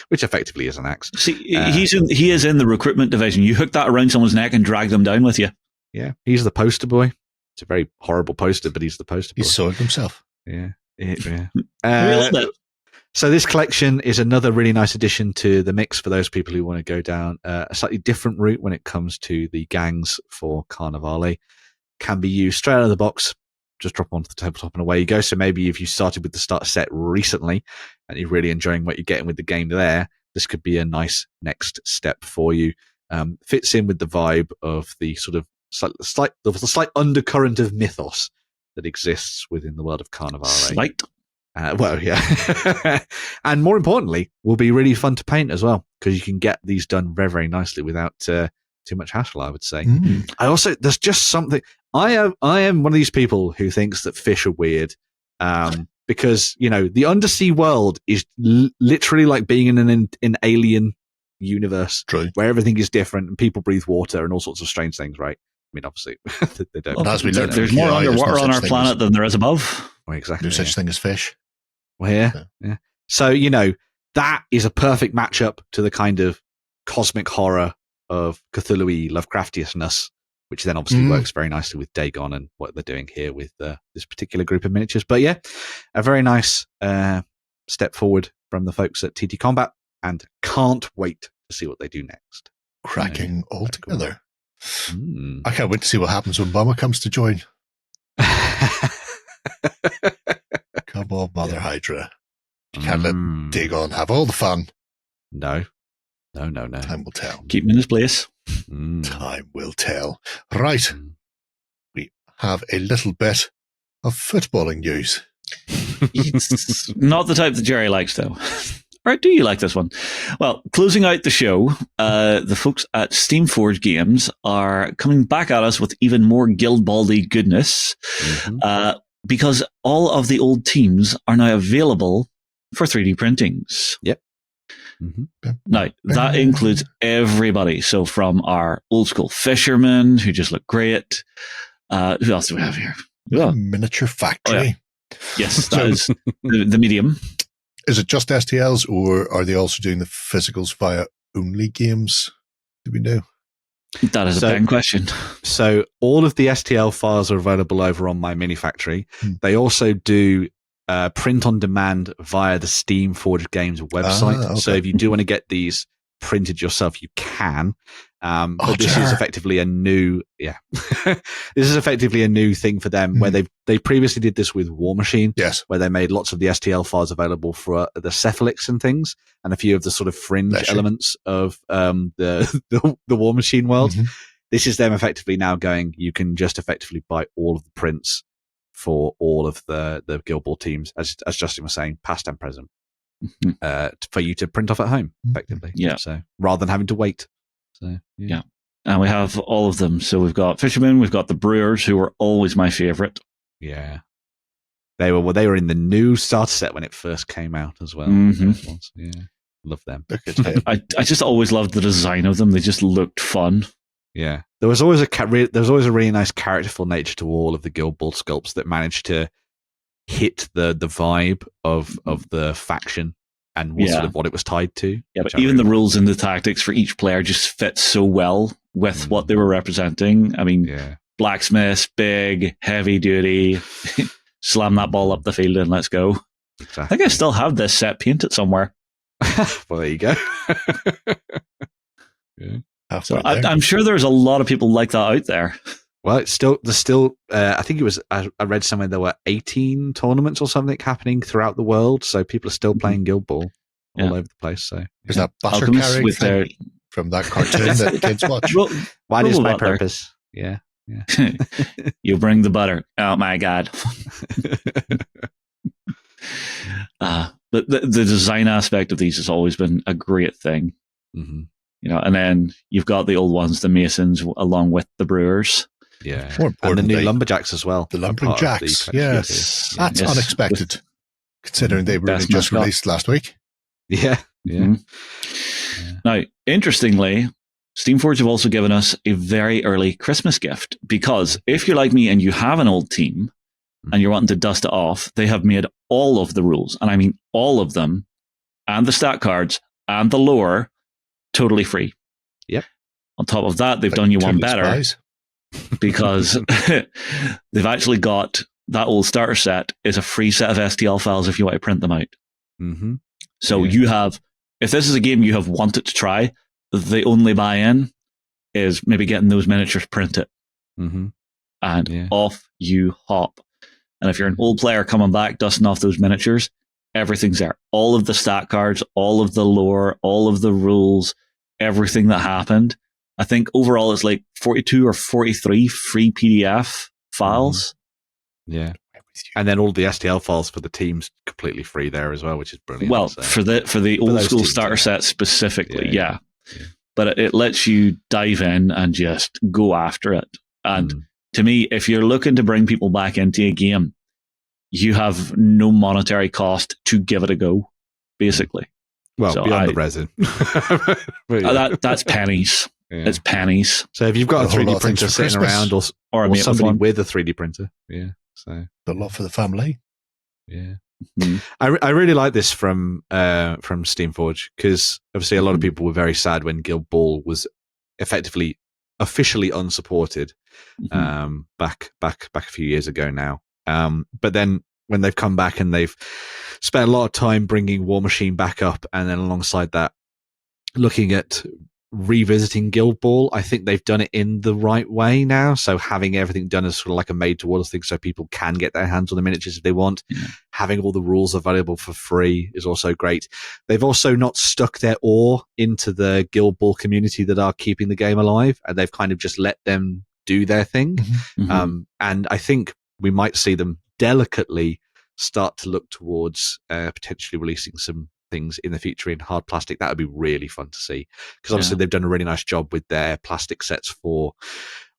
which effectively is an axe. See, he is in the recruitment division. You hook that around someone's neck and drag them down with you. Yeah, he's the poster boy. It's a very horrible poster, but he's the poster boy. He's sold himself. Yeah. We love it. So this collection is another really nice addition to the mix for those people who want to go down a slightly different route when it comes to the gangs for Carnevale. Can be used straight out of the box. Just drop onto the tabletop and away you go. So maybe if you started with the starter set recently and you're really enjoying what you're getting with the game there, this could be a nice next step for you. Fits in with the vibe of the sort of slight undercurrent of mythos that exists within the world of Carnevale. Slight. Well, yeah. And more importantly, will be really fun to paint as well, because you can get these done very, very nicely without too much hassle, I would say. There's just something. I am one of these people who thinks that fish are weird, because, the undersea world is literally like being in an alien universe. True. Where everything is different and people breathe water and all sorts of strange things, right? I mean, obviously, they don't. Well, as we learned, there's more underwater on our planet than there is above. Well, exactly. No such thing as fish. Well, yeah. So, that is a perfect matchup to the kind of cosmic horror of Cthulhu-y Lovecraftianess, which then obviously works very nicely with Dagon and what they're doing here with this particular group of miniatures. But yeah, a very nice step forward from the folks at TTCombat, and can't wait to see what they do next. Cracking altogether. I can't wait to see what happens when Bummer comes to join. Come on, Mother Hydra. You can't let Dagon have all the fun. No. Time will tell. Keep him in his place. Time will tell. Right. We have a little bit of footballing news. It's not the type that Jerry likes, though. Or do you like this one? Well, closing out the show, the folks at Steamforge Games are coming back at us with even more Guild Baldy goodness, because all of the old teams are now available for 3D printings. Yep. Now, that includes everybody. So from our old school fishermen, who just look great. Who else do we have here? Oh. Miniature Factory. Oh, yeah. Yes, that is the medium. Is it just STLs, or are they also doing the physicals via only games? Do we know? That is a big question. So all of the STL files are available over on My Mini Factory. They also do print on demand via the Steamforge Games website. Okay. So if you do want to get these printed yourself, you can. But this is effectively a new, this is effectively a new thing for them, where they previously did this with War Machine, where they made lots of the STL files available for the Cephalix and things, and a few of the sort of fringe elements of the War Machine world. This is them effectively now going, you can just effectively buy all of the prints for all of the Guild Ball teams, as Justin was saying, past and present, for you to print off at home, effectively. Yeah. So rather than having to wait. So, yeah. And we have all of them. So we've got Fishermen, we've got the Brewers, who are always my favorite. Yeah. They were in the new starter set when it first came out as well. Yeah. Love them. I just always loved the design of them. They just looked fun. Yeah. There was always a really nice characterful nature to all of the Guild Ball sculpts that managed to hit the vibe of the faction and sort of what it was tied to. Yeah, but even the rules and the tactics for each player just fit so well with what they were representing. I mean, blacksmiths, big, heavy duty, slam that ball up the field and let's go. Exactly. I think I still have this set painted somewhere. Well, there you go. So I'm sure there's a lot of people like that out there. Well, there's still, I think it was, I read somewhere there were 18 tournaments or something happening throughout the world. So people are still playing Guild Ball all over the place. So is that Butter carrying from that cartoon that kids watch. What is my Butler. purpose? Yeah. You bring the butter. Oh my God. But the design aspect of these has always been a great thing. Mm-hmm. You know, and then you've got the old ones, the Masons, along with the Brewers. Yeah. More And the importantly, new Lumberjacks as well. the are part of Lumberjacks, the Trench Crusade. yes. That's Yes. unexpected, considering they were only Best just mascot. released last week. Yeah. Yeah. Mhm. Now, interestingly, Steamforge have also given us a very early Christmas gift, because if you're like me and you have an old team and you're wanting to dust it off, they have made all of the rules, and I mean all of them, and the stat cards and the lore totally free. Yep. On top of that, they've Like done you one Toon better, Spies. because they've actually got that old starter set is a free set of STL files if you want to print them out. Mm-hmm. So Yeah. you have, if this is a game you have wanted to try, the only buy-in is maybe getting those miniatures printed, Mm-hmm. and Yeah. off you hop. And if you're an old player coming back, dusting off those miniatures, everything's there. All of the stat cards, all of the lore, all of the rules, everything that happened. I think overall it's like 42 or 43 free PDF files. Yeah. And then all the STL files for the teams completely free there as well, which is brilliant. Well, so. for the old those school teams, starter yeah. set specifically, Yeah. yeah. But it lets you dive in and just go after it. And Mm. to me, if you're looking to bring people back into a game, you have no monetary cost to give it a go, basically. Well, so beyond the resin. But yeah. That's pennies. Yeah. It's pennies. So if you've got A a whole 3D lot of things printer for sitting Christmas. around, Or a or mate somebody with one. with a 3D printer, yeah. So A lot for the family. yeah, Mm. I really like this from Steamforge, because obviously a lot of Mhm. people were very sad when Guild Ball was effectively officially unsupported Mhm. back a few years ago now. But then when they've come back and they've spent a lot of time bringing War Machine back up, and then alongside that, looking at revisiting Guild Ball, I think they've done it in the right way now. So having everything done as sort of like a made to order thing, so people can get their hands on the miniatures if they want. Yeah. Having all the rules available for free is also great. They've also not stuck their oar into the Guild Ball community that are keeping the game alive, and they've kind of just let them do their thing. Mhm. And I think we might see them delicately start to look towards potentially releasing some things in the future in hard plastic. That would be really fun to see, because obviously Yeah. they've done a really nice job with their plastic sets for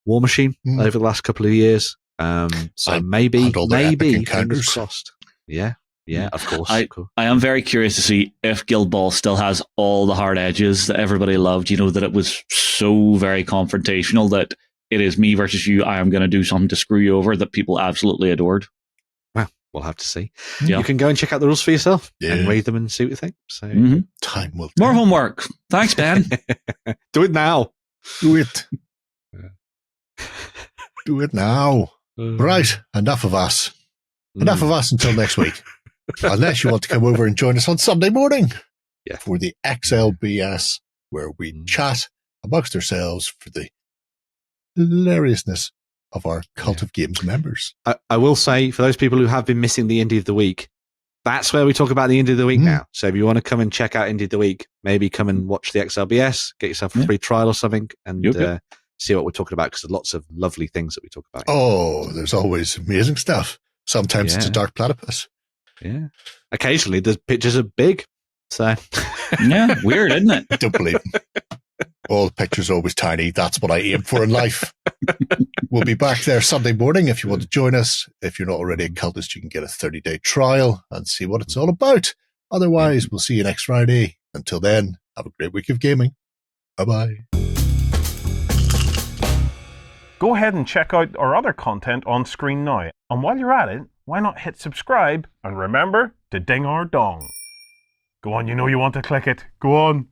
War Machine Mm. over the last couple of years. So And maybe all the epic fingers encounters. crossed. Yeah, of course. I am very curious to see if Guild Ball still has all the hard edges that everybody loved. You know, that it was so very confrontational, that it is me versus you. I am going to do something to screw you over, that people absolutely adored. We'll have to see. Yeah. You can go and check out the rules for yourself Yeah. and read them and see what you think. So Mhm. Time will More tell. homework. Thanks, Ben. do it now. Do it. Do it now. Right, enough of us. Enough of us until next week. Unless you want to come over and join us on Sunday morning for the XLBS, where we chat amongst ourselves for the hilariousness of our Cult of Games members. I will say, for those people who have been missing the Indie of the Week, that's where we talk about the Indie of the Week now. So if you want to come and check out Indie of the Week, maybe come and watch the XLBS, get yourself a free trial or something, and see what we're talking about, because there's lots of lovely things that we talk about. Oh, there's always amazing stuff. Sometimes it's a dark platypus. Yeah. Occasionally, the pictures are big. So yeah, weird, isn't it? Don't believe them. All the pictures are always tiny. That's what I aim for in life. We'll be back there Sunday morning if you want to join us. If you're not already a cultist, you can get a 30-day trial and see what it's all about. Otherwise, we'll see you next Friday. Until then, have a great week of gaming. Bye-bye. Go ahead and check out our other content on screen now. And while you're at it, why not hit subscribe and remember to ding our dong. Go on, you know you want to click it. Go on.